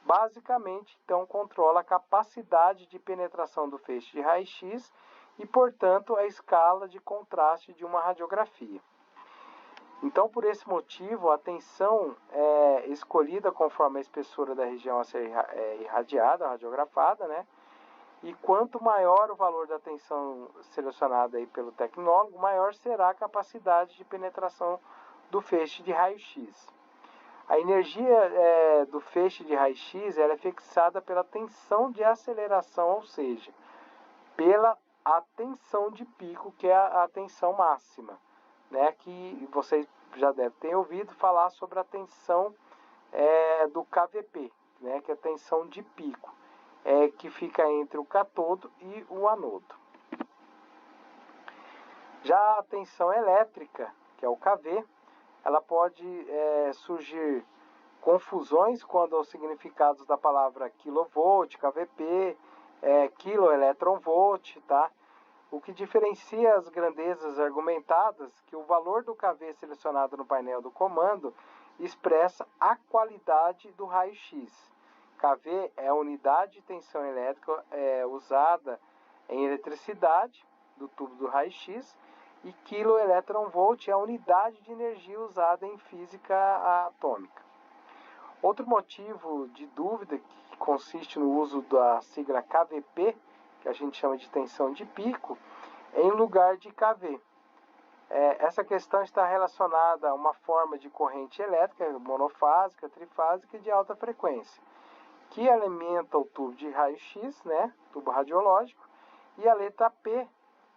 Speaker 1: basicamente, então, controla a capacidade de penetração do feixe de raio-x e, portanto, a escala de contraste de uma radiografia. Então, por esse motivo, a tensão é escolhida conforme a espessura da região a ser irradiada, radiografada, né? E quanto maior o valor da tensão selecionada aí pelo tecnólogo, maior será a capacidade de penetração do feixe de raio-x. A energia do feixe de raio-x é fixada pela tensão de aceleração, ou seja, pela tensão de pico, que é a tensão máxima, né? Que vocês já devem ter ouvido falar sobre a tensão do KVP, né? Que é a tensão de pico. Que fica entre o catodo e o anodo. Já a tensão elétrica, que é o KV, ela pode surgir confusões quando os significados da palavra kilovolt, KVP, kiloelectronvolt, tá? O que diferencia as grandezas argumentadas que o valor do KV selecionado no painel do comando expressa a qualidade do raio-x. KV é a unidade de tensão elétrica usada em eletricidade do tubo do raio-x e kV é a unidade de energia usada em física atômica. Outro motivo de dúvida que consiste no uso da sigla KVP, que a gente chama de tensão de pico, em lugar de KV. Essa questão está relacionada a uma forma de corrente elétrica monofásica, trifásica e de alta frequência, que alimenta o tubo de raio-x, né, tubo radiológico, e a letra P,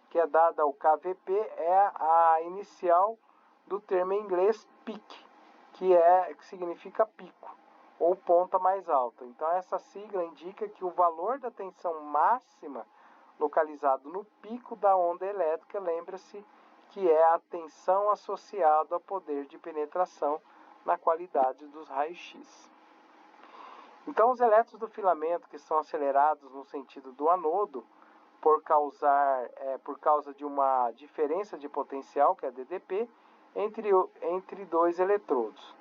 Speaker 1: que é dada ao KVP, é a inicial do termo em inglês peak, que significa pico, ou ponta mais alta. Então, essa sigla indica que o valor da tensão máxima localizado no pico da onda elétrica, lembra-se que é a tensão associada ao poder de penetração na qualidade dos raios-x. Então, os elétrons do filamento que são acelerados no sentido do anodo, por causa de uma diferença de potencial, que é a DDP, entre dois eletrodos.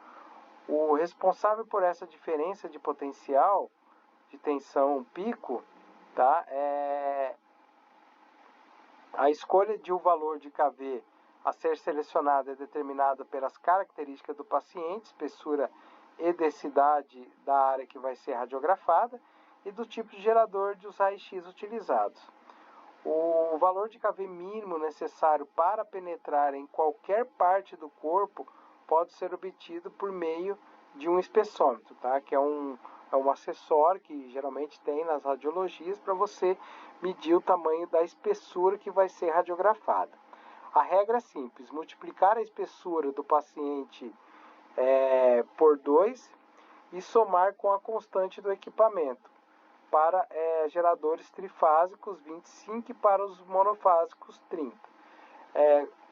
Speaker 1: O responsável por essa diferença de potencial, de tensão pico, tá? A escolha de um valor de kV a ser selecionado é determinada pelas características do paciente, espessura e densidade da área que vai ser radiografada e do tipo de gerador dos raios-x utilizados. O valor de kV mínimo necessário para penetrar em qualquer parte do corpo pode ser obtido por meio de um espessômetro, tá? Que é um acessório que geralmente tem nas radiologias para você medir o tamanho da espessura que vai ser radiografada. A regra é simples: multiplicar a espessura do paciente por 2 e somar com a constante do equipamento. Para geradores trifásicos, 25, e para os monofásicos, 30.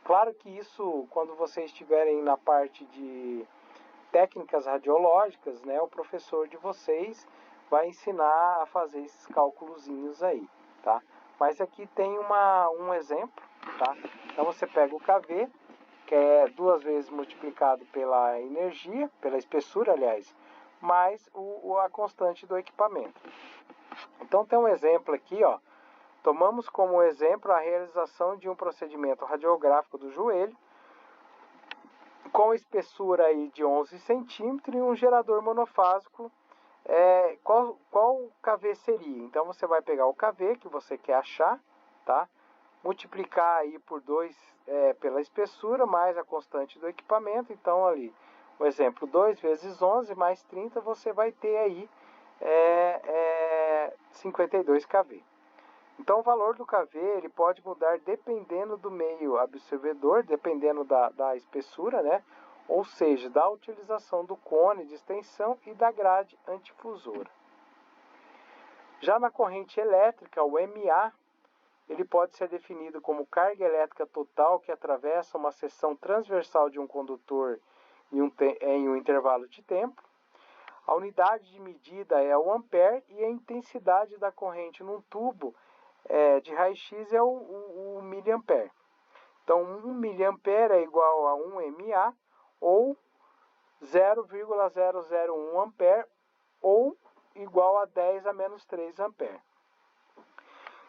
Speaker 1: Claro que isso, quando vocês estiverem na parte de técnicas radiológicas, né, o professor de vocês vai ensinar a fazer esses cálculozinhos aí, tá? Mas aqui tem um exemplo, tá? Então você pega o kV, que é 2 vezes multiplicado pela energia, pela espessura, aliás, mais a constante do equipamento. Então tem um exemplo aqui, ó. Tomamos como exemplo a realização de um procedimento radiográfico do joelho, com espessura aí de 11 centímetros e um gerador monofásico. Qual kV seria? Então você vai pegar o kV que você quer achar, tá? Multiplicar aí por 2 pela espessura mais a constante do equipamento. Então ali, o exemplo, 2 vezes 11 mais 30, você vai ter aí 52 kV. Então o valor do kV ele pode mudar dependendo do meio absorvedor, dependendo da espessura, né? Ou seja, da utilização do cone de extensão e da grade antifusora. Já na corrente elétrica, o MA, ele pode ser definido como carga elétrica total que atravessa uma seção transversal de um condutor em um intervalo de tempo. A unidade de medida é o ampere e a intensidade da corrente num tubo de raio-x é o miliampere. Então, 1 miliampere é igual a 1 MA ou 0,001 ampere ou igual a 10 a menos 3 ampere.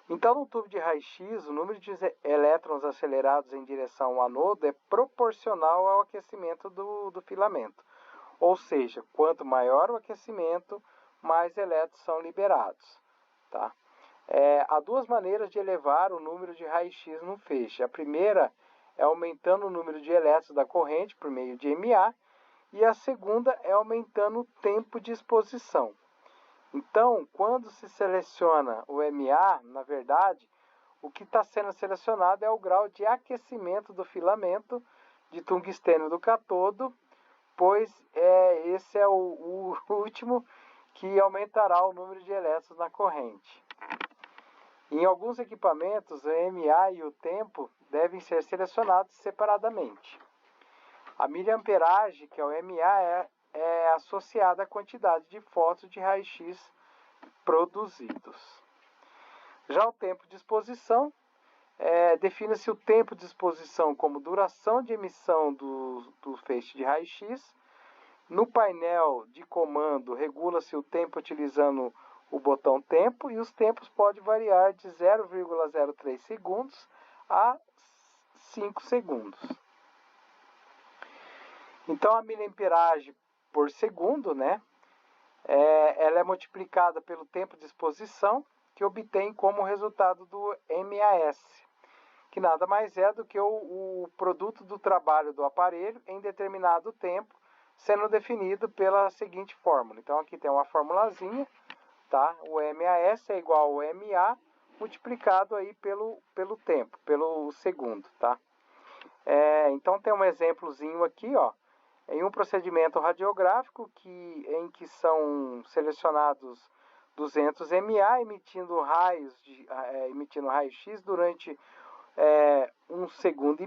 Speaker 1: Então, no tubo de raio-x, o número de elétrons acelerados em direção ao anodo é proporcional ao aquecimento do filamento. Ou seja, quanto maior o aquecimento, mais elétrons são liberados, tá? Há 2 maneiras de elevar o número de raios-x no feixe. A primeira é aumentando o número de elétrons da corrente por meio de MA, e a segunda é aumentando o tempo de exposição. Então, quando se seleciona o MA, na verdade, o que está sendo selecionado é o grau de aquecimento do filamento de tungstênio do cátodo, pois esse é o último que aumentará o número de elétrons na corrente. Em alguns equipamentos, o MA e o tempo devem ser selecionados separadamente. A miliamperagem, que é o MA, é associada à quantidade de fótons de raio-x produzidos. Já o tempo de exposição, define-se o tempo de exposição como duração de emissão do feixe de raio-x. No painel de comando, regula-se o tempo utilizando o botão tempo, e os tempos podem variar de 0,03 segundos a 5 segundos. Então, a miliamperagem por segundo, né, ela é multiplicada pelo tempo de exposição, que obtém como resultado do MAS, que nada mais é do que o produto do trabalho do aparelho em determinado tempo, sendo definido pela seguinte fórmula. Então, aqui tem uma formulazinha, tá? O MAS é igual ao MA multiplicado aí pelo tempo, pelo segundo, tá? Então, tem um exemplozinho aqui, ó. Em um procedimento radiográfico em que são selecionados 200 MA emitindo raio-x durante 1,5 segundo,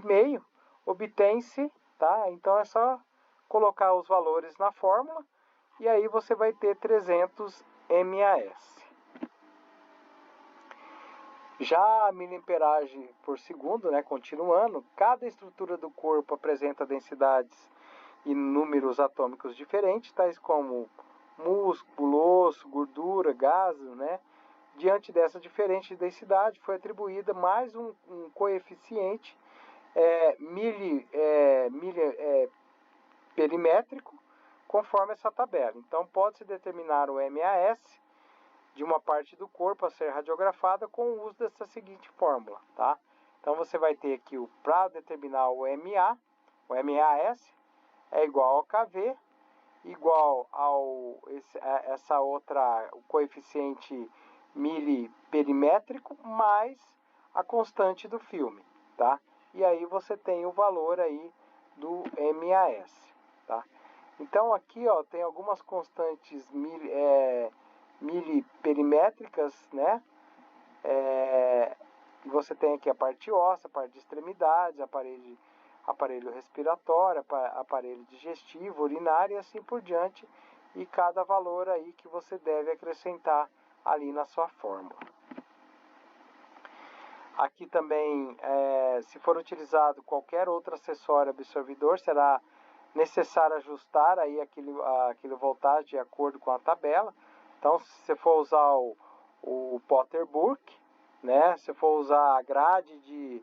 Speaker 1: obtém-se, tá? Então é só colocar os valores na fórmula e aí você vai ter 300 MAS. Já a miliamperagem por segundo, né, continuando, cada estrutura do corpo apresenta densidades e números atômicos diferentes, tais como músculo, osso, gordura, gases, né? Diante dessa diferente densidade, foi atribuída mais um coeficiente perimétrico, conforme essa tabela. Então, pode-se determinar o MAS de uma parte do corpo a ser radiografada com o uso dessa seguinte fórmula, tá? Então, você vai ter aqui, para determinar o MAS, é igual ao KV, igual ao essa outra, o coeficiente miliperimétrico, mais a constante do filme, tá? E aí você tem o valor aí do MAS, tá? Então aqui, ó, tem algumas constantes miliperimétricas, né? Você tem aqui a parte óssea, a parte de extremidades, aparelho respiratório, aparelho digestivo, urinário e assim por diante, e cada valor aí que você deve acrescentar ali na sua fórmula. Aqui também, se for utilizado qualquer outro acessório absorvidor, será necessário ajustar aí aquele voltagem de acordo com a tabela. Então, se você for usar o Potterbook, né, se for usar a grade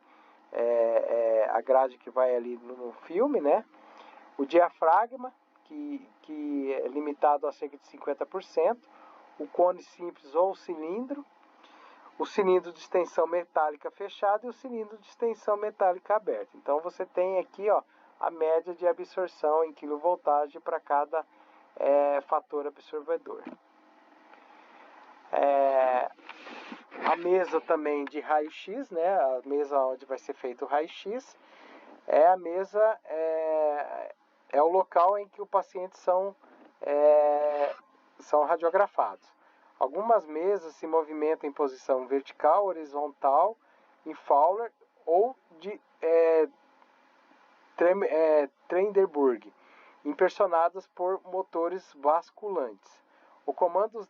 Speaker 1: a grade que vai ali no filme, né, o diafragma, que é limitado a cerca de 50%, o cone simples ou cilindro, o cilindro de extensão metálica fechado e o cilindro de extensão metálica aberto. Então você tem aqui, ó, a média de absorção em quilovoltagem para cada fator absorvedor. A mesa também de raio-x, né, a mesa onde vai ser feito o raio-x, a mesa é o local em que os pacientes são radiografados. Algumas mesas se movimentam em posição vertical, horizontal, em Fowler ou de Trendelenburg, impulsionadas por motores basculantes. O comando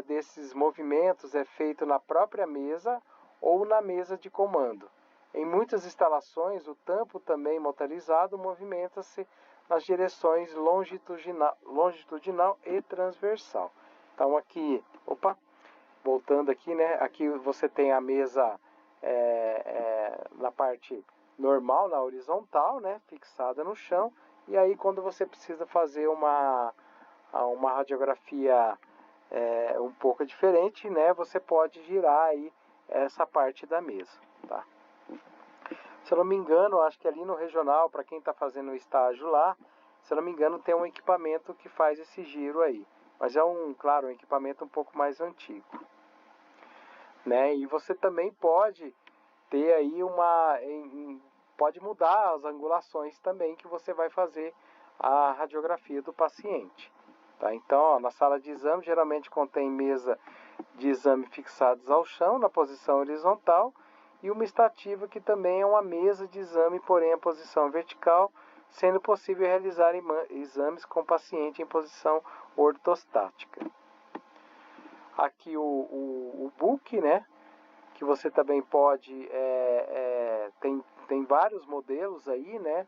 Speaker 1: desses movimentos é feito na própria mesa ou na mesa de comando. Em muitas instalações, o tampo também motorizado movimenta-se nas direções longitudinal e transversal. Então aqui, voltando aqui, né? Aqui você tem a mesa na parte normal, na horizontal, né? Fixada no chão. E aí quando você precisa fazer uma radiografia um pouco diferente, né? Você pode girar aí essa parte da mesa, tá? Se eu não me engano, acho que ali no regional, para quem está fazendo o estágio lá, se eu não me engano, tem um equipamento que faz esse giro aí. Mas é claro, um equipamento um pouco mais antigo, né? E você também pode ter aí pode mudar as angulações também que você vai fazer a radiografia do paciente, tá? Então, ó, na sala de exame geralmente contém mesa de exame fixados ao chão na posição horizontal e uma estativa que também é uma mesa de exame, porém em posição vertical, sendo possível realizar exames com o paciente em posição ortostática. Aqui o book, né, que você também pode, tem vários modelos aí, né,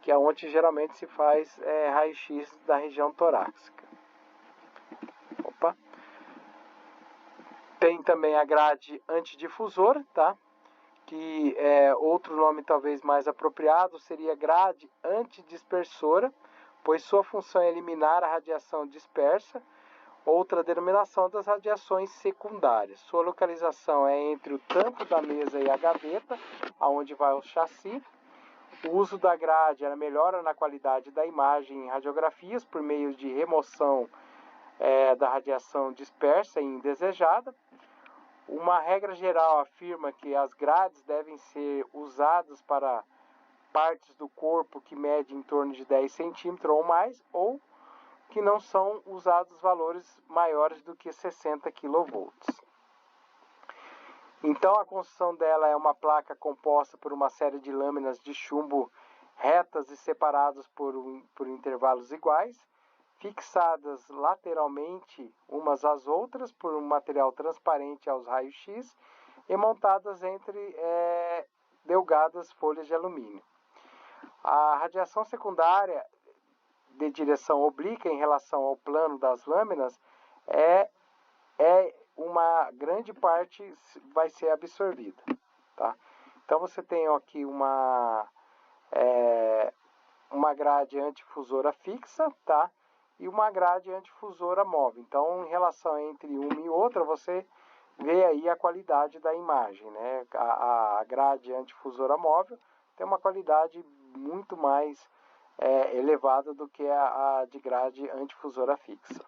Speaker 1: que é onde geralmente se faz raio-x da região torácica. Tem também a grade antidifusora, tá? Que outro nome talvez mais apropriado seria grade antidispersora, pois sua função é eliminar a radiação dispersa. Outra denominação das radiações secundárias. Sua localização é entre o tampo da mesa e a gaveta, aonde vai o chassi. O uso da grade melhora na qualidade da imagem em radiografias por meio de remoção da radiação dispersa e indesejada. Uma regra geral afirma que as grades devem ser usadas para partes do corpo que medem em torno de 10 centímetros ou mais, ou que não são usados valores maiores do que 60 kV. Então a construção dela é uma placa composta por uma série de lâminas de chumbo retas e separadas por intervalos iguais, fixadas lateralmente umas às outras por um material transparente aos raios-x e montadas entre delgadas folhas de alumínio. A radiação secundária de direção oblíqua em relação ao plano das lâminas uma grande parte vai ser absorvida, tá? Então você tem aqui uma grade antifusora fixa, tá? E uma grade antifusora móvel. Então, em relação entre uma e outra, você vê aí a qualidade da imagem, né? A grade antifusora móvel tem uma qualidade muito mais elevada do que a de grade antifusora fixa.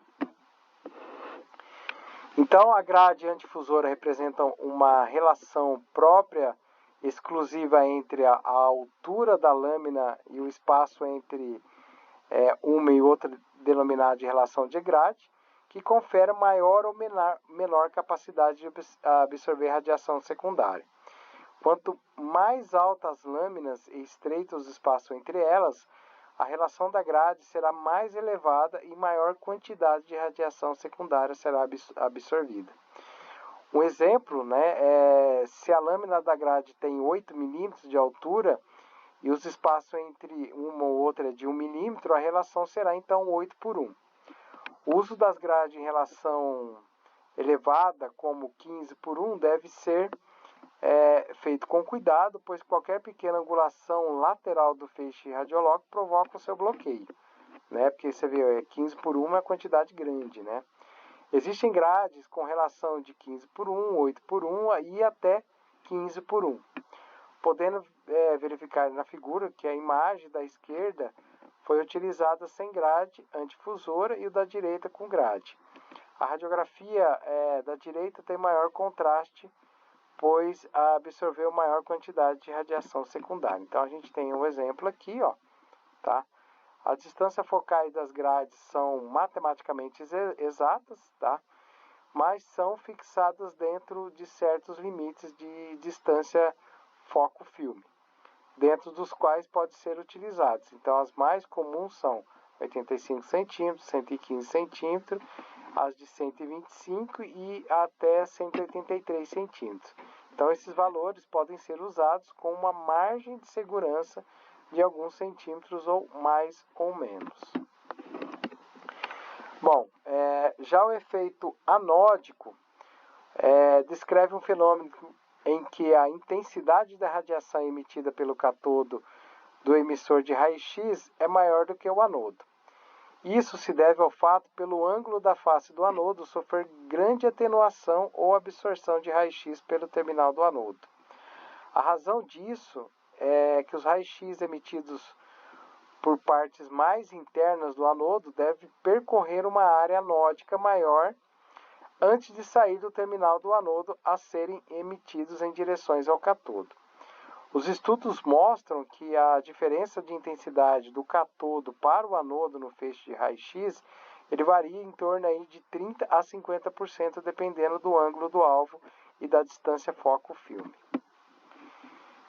Speaker 1: Então, a grade antifusora representa uma relação própria, exclusiva entre a altura da lâmina e o espaço entre uma e outra, denominada de relação de grade, que confere maior ou menor capacidade de absorver radiação secundária. Quanto mais altas as lâminas e estreito os espaços entre elas, a relação da grade será mais elevada e maior quantidade de radiação secundária será absorvida. Um exemplo, né, se a lâmina da grade tem 8 milímetros de altura e os espaços entre uma ou outra é de 1 milímetro, a relação será então 8 por 1. O uso das grades em relação elevada, como 15 por 1, deve ser feito com cuidado, pois qualquer pequena angulação lateral do feixe radiológico provoca o seu bloqueio, né? Porque você vê, 15 por 1 é uma quantidade grande, né? Existem grades com relação de 15 por 1, 8 por 1 e até 15 por 1. Podendo verificar na figura que a imagem da esquerda foi utilizada sem grade antifusora e o da direita com grade. A radiografia da direita tem maior contraste, pois absorveu maior quantidade de radiação secundária. Então a gente tem um exemplo aqui, ó, tá? As distâncias focais das grades são matematicamente exatas, tá? Mas são fixadas dentro de certos limites de distância foco-filme, dentro dos quais podem ser utilizados. Então as mais comuns são 85 centímetros, 115 centímetros, as de 125 e até 183 centímetros. Então esses valores podem ser usados com uma margem de segurança de alguns centímetros ou mais ou menos. Bom, já o efeito anódico descreve um fenômeno em que a intensidade da radiação emitida pelo catodo do emissor de raio-x é maior do que o anodo. Isso se deve ao fato pelo ângulo da face do anodo sofrer grande atenuação ou absorção de raio-x pelo terminal do anodo. A razão disso é que os raios-x emitidos por partes mais internas do anodo devem percorrer uma área anódica maior antes de sair do terminal do anodo a serem emitidos em direções ao catodo. Os estudos mostram que a diferença de intensidade do catodo para o anodo no feixe de raio-x ele varia em torno aí de 30% a 50%, dependendo do ângulo do alvo e da distância foco-filme.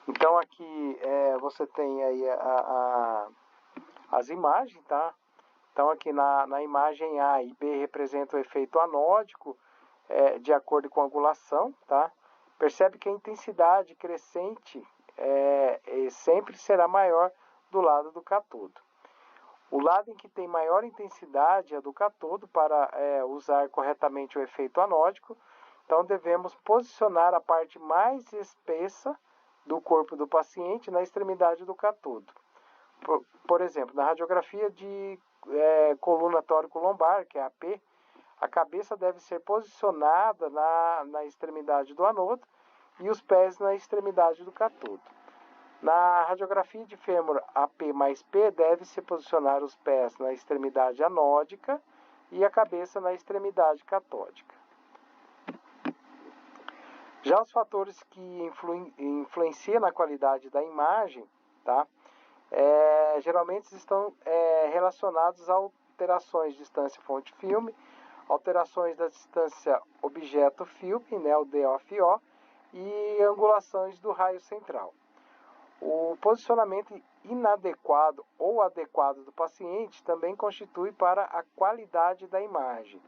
Speaker 1: Então aqui você tem aí as imagens, tá? Então aqui na imagem A e B representa o efeito anódico de acordo com a angulação, tá? Percebe que a intensidade crescente sempre será maior do lado do catodo. O lado em que tem maior intensidade é do catodo para usar corretamente o efeito anódico. Então devemos posicionar a parte mais espessa do corpo do paciente na extremidade do catodo. Por exemplo, na radiografia de coluna tórico-lombar, que é a AP, a cabeça deve ser posicionada na extremidade do anodo e os pés na extremidade do catodo. Na radiografia de fêmur AP mais P, deve-se posicionar os pés na extremidade anódica e a cabeça na extremidade catódica. Já os fatores que influenciam na qualidade da imagem, tá? Geralmente estão relacionados a alterações de distância fonte-filme, alterações da distância objeto-filme, né, o DOFO, e angulações do raio central. O posicionamento inadequado ou adequado do paciente também constitui para a qualidade da imagem.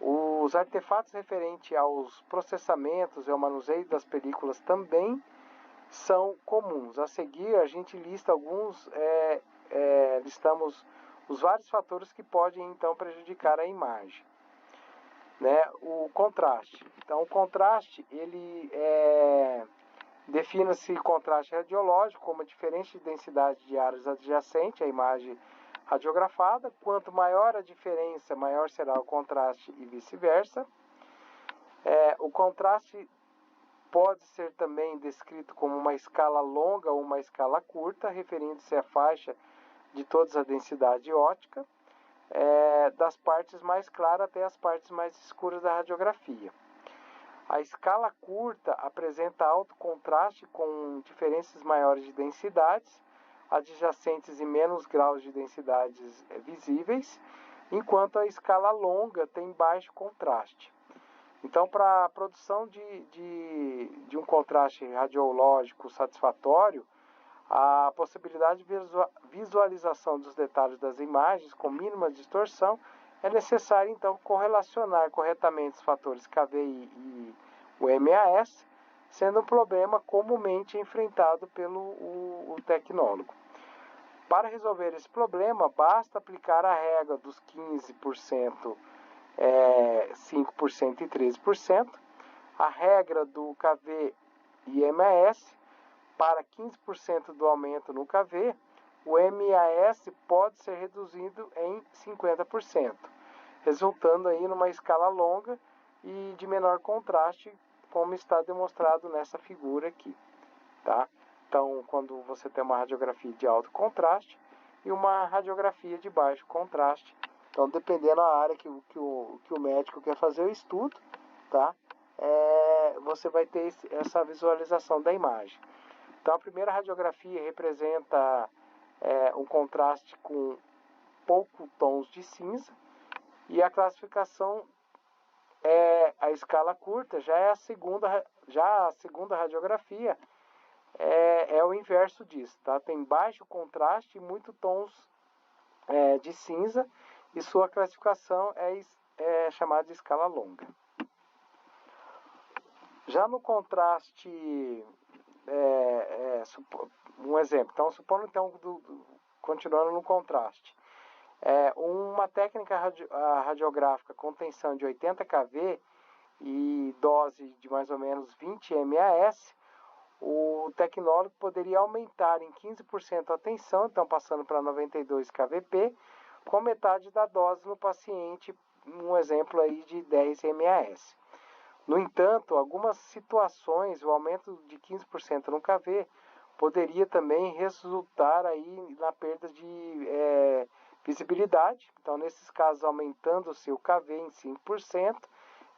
Speaker 1: Os artefatos referentes aos processamentos e ao manuseio das películas também são comuns. A seguir, a gente lista listamos os vários fatores que podem então prejudicar a imagem. Né? O contraste. Então, o contraste, ele define-se contraste radiológico como a diferença de densidade de áreas adjacentes à imagem radiografada. Quanto maior a diferença, maior será o contraste e vice-versa. O contraste pode ser também descrito como uma escala longa ou uma escala curta, referindo-se à faixa de toda a densidade óptica, das partes mais claras até as partes mais escuras da radiografia. A escala curta apresenta alto contraste com diferenças maiores de densidades, adjacentes e menos graus de densidades visíveis, enquanto a escala longa tem baixo contraste. Então, para a produção de um contraste radiológico satisfatório, a possibilidade de visualização dos detalhes das imagens com mínima distorção é necessário, então, correlacionar corretamente os fatores KVI e o MAS, sendo um problema comumente enfrentado pelo tecnólogo. Para resolver esse problema, basta aplicar a regra dos 15%, 5% e 13%, a regra do KV e MAS. Para 15% do aumento no KV, o MAS pode ser reduzido em 50%, resultando aí numa escala longa e de menor contraste, como está demonstrado nessa figura aqui. Tá? Então, quando você tem uma radiografia de alto contraste e uma radiografia de baixo contraste, então dependendo da área que o médico quer fazer o estudo, tá? Você vai ter essa visualização da imagem. Então, a primeira radiografia representa um contraste com poucos tons de cinza, e a classificação a escala curta. Já a segunda radiografia é o inverso disso, tá? Tem baixo contraste e muitos tons de cinza, e sua classificação é chamada de escala longa. Já no contraste, um exemplo, então supondo então, continuando no contraste, uma técnica radiográfica com tensão de 80 kV e dose de mais ou menos 20 MAS, o tecnólogo poderia aumentar em 15% a tensão, então passando para 92 kVp, com metade da dose no paciente, um exemplo aí de 10 MAS. No entanto, algumas situações, o aumento de 15% no KV poderia também resultar aí na perda de visibilidade. Então, nesses casos, aumentando-se o KV em 5%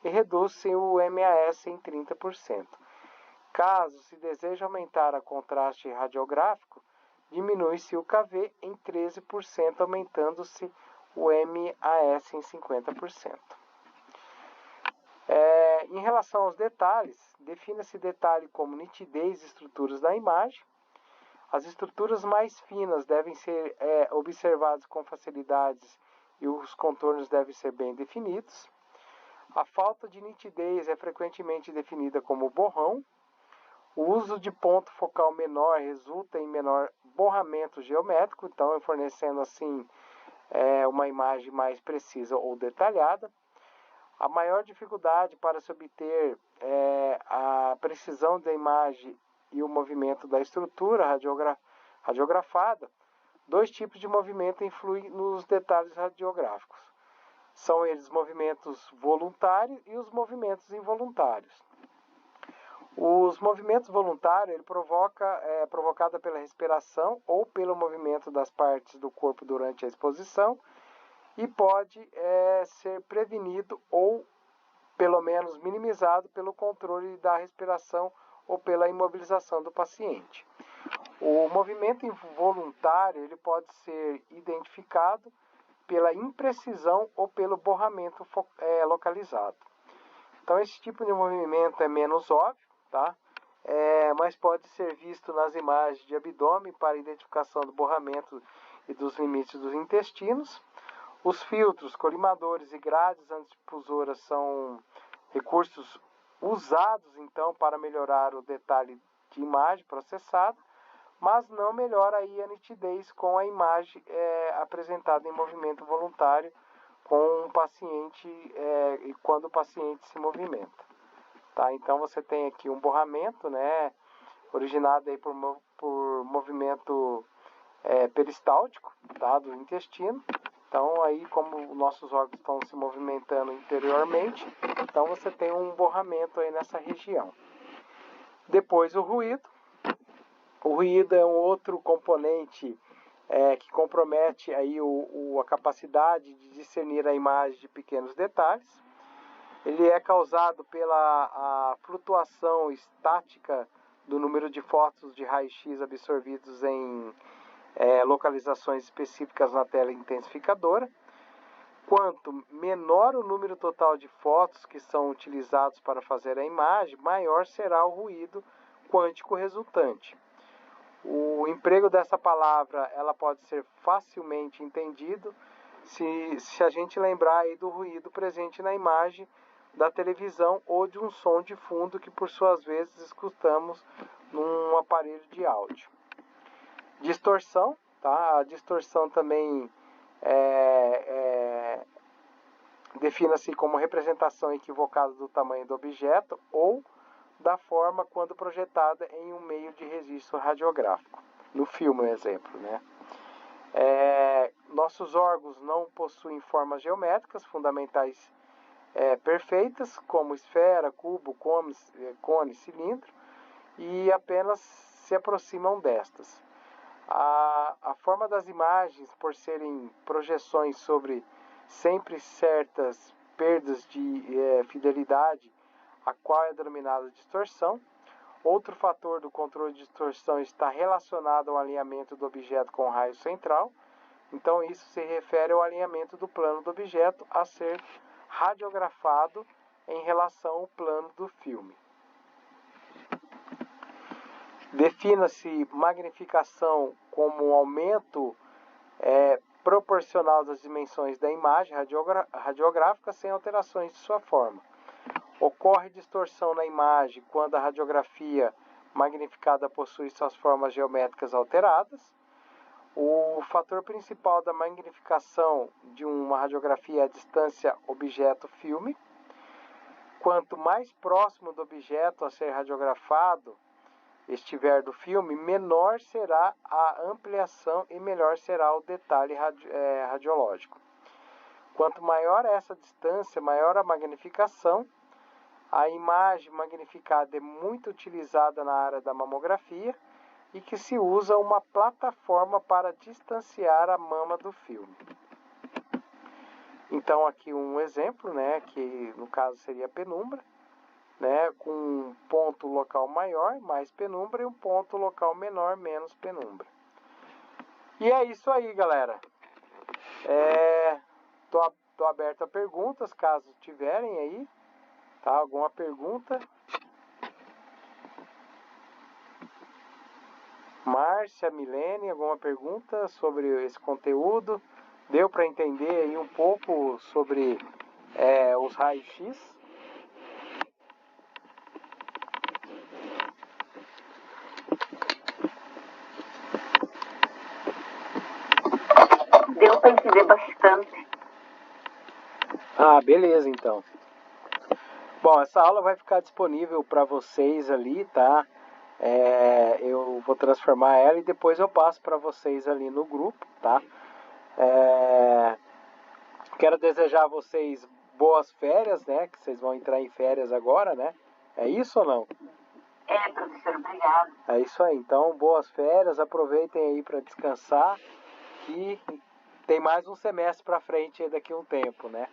Speaker 1: e reduz-se o MAS em 30%. Caso se deseje aumentar a contraste radiográfico, diminui-se o KV em 13%, aumentando-se o MAS em 50%. Em relação aos detalhes, define-se detalhe como nitidez e estruturas da imagem. As estruturas mais finas devem ser observadas com facilidades e os contornos devem ser bem definidos. A falta de nitidez é frequentemente definida como borrão. O uso de ponto focal menor resulta em menor borramento geométrico, então fornecendo assim uma imagem mais precisa ou detalhada. A maior dificuldade para se obter a precisão da imagem e o movimento da estrutura radiografada, dois tipos de movimento influem nos detalhes radiográficos. São eles movimentos voluntários e os movimentos involuntários. Os movimentos voluntários é provocado pela respiração ou pelo movimento das partes do corpo durante a exposição, e pode ser prevenido ou, pelo menos, minimizado pelo controle da respiração ou pela imobilização do paciente. O movimento involuntário ele pode ser identificado pela imprecisão ou pelo borramento localizado. Então, esse tipo de movimento é menos óbvio, tá? mas pode ser visto nas imagens de abdômen para identificação do borramento e dos limites dos intestinos. Os filtros, colimadores e grades antidifusoras são recursos usados então para melhorar o detalhe de imagem processada, mas não melhora aí a nitidez com a imagem apresentada em movimento voluntário com o paciente e quando o paciente se movimenta. Tá? Então você tem aqui um borramento, né, originado aí por movimento peristáltico, tá, do intestino. Então aí, como nossos órgãos estão se movimentando interiormente, então você tem um borramento aí nessa região. Depois o ruído. O ruído é um outro componente que compromete aí a capacidade de discernir a imagem de pequenos detalhes. Ele é causado pela flutuação estática do número de fótons de raio-x absorvidos em localizações específicas na tela intensificadora. Quanto menor o número total de fótons que são utilizados para fazer a imagem, maior será o ruído quântico resultante. O emprego dessa palavra ela pode ser facilmente entendido se a gente lembrar aí do ruído presente na imagem da televisão ou de um som de fundo que por suas vezes escutamos num aparelho de áudio. Distorção, tá? A distorção também define-se como representação equivocada do tamanho do objeto ou da forma quando projetada em um meio de registro radiográfico. No filme, um exemplo, né? Nossos órgãos não possuem formas geométricas fundamentais perfeitas, como esfera, cubo, cone, cilindro, e apenas se aproximam destas. A forma das imagens, por serem projeções sobre sempre certas perdas de fidelidade, a qual é denominada distorção. Outro fator do controle de distorção está relacionado ao alinhamento do objeto com o raio central. Então, isso se refere ao alinhamento do plano do objeto a ser radiografado em relação ao plano do filme. Defina-se magnificação como um aumento proporcional das dimensões da imagem radiográfica sem alterações de sua forma. Ocorre distorção na imagem quando a radiografia magnificada possui suas formas geométricas alteradas. O fator principal da magnificação de uma radiografia é a distância objeto-filme. Quanto mais próximo do objeto a ser radiografado estiver do filme, menor será a ampliação e melhor será o detalhe radiológico. Quanto maior essa distância, maior a magnificação. A imagem magnificada é muito utilizada na área da mamografia e que se usa uma plataforma para distanciar a mama do filme. Então aqui um exemplo, né, que no caso seria a penumbra, né, com um ponto local maior, mais penumbra, e um ponto local menor, menos penumbra. E é isso aí, galera. Tô aberto a perguntas, caso tiverem aí, tá? Alguma pergunta? Márcia, Milene, alguma pergunta sobre esse conteúdo? Deu para entender aí um pouco sobre os raios-x?
Speaker 2: Deu para entender bastante.
Speaker 1: Ah, beleza, então. Bom, essa aula vai ficar disponível para vocês ali, tá? Eu vou transformar ela e depois eu passo para vocês ali no grupo, tá? Quero desejar a vocês boas férias, né? Que vocês vão entrar em férias agora, né? É isso ou não?
Speaker 2: Professor, obrigado.
Speaker 1: É isso aí. Então, boas férias. Aproveitem aí para descansar. Que tem mais um semestre para frente daqui a um tempo, né?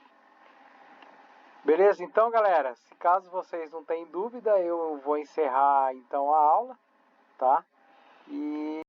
Speaker 1: Beleza? Então, galera, se caso vocês não tenham dúvida, eu vou encerrar então a aula, tá? E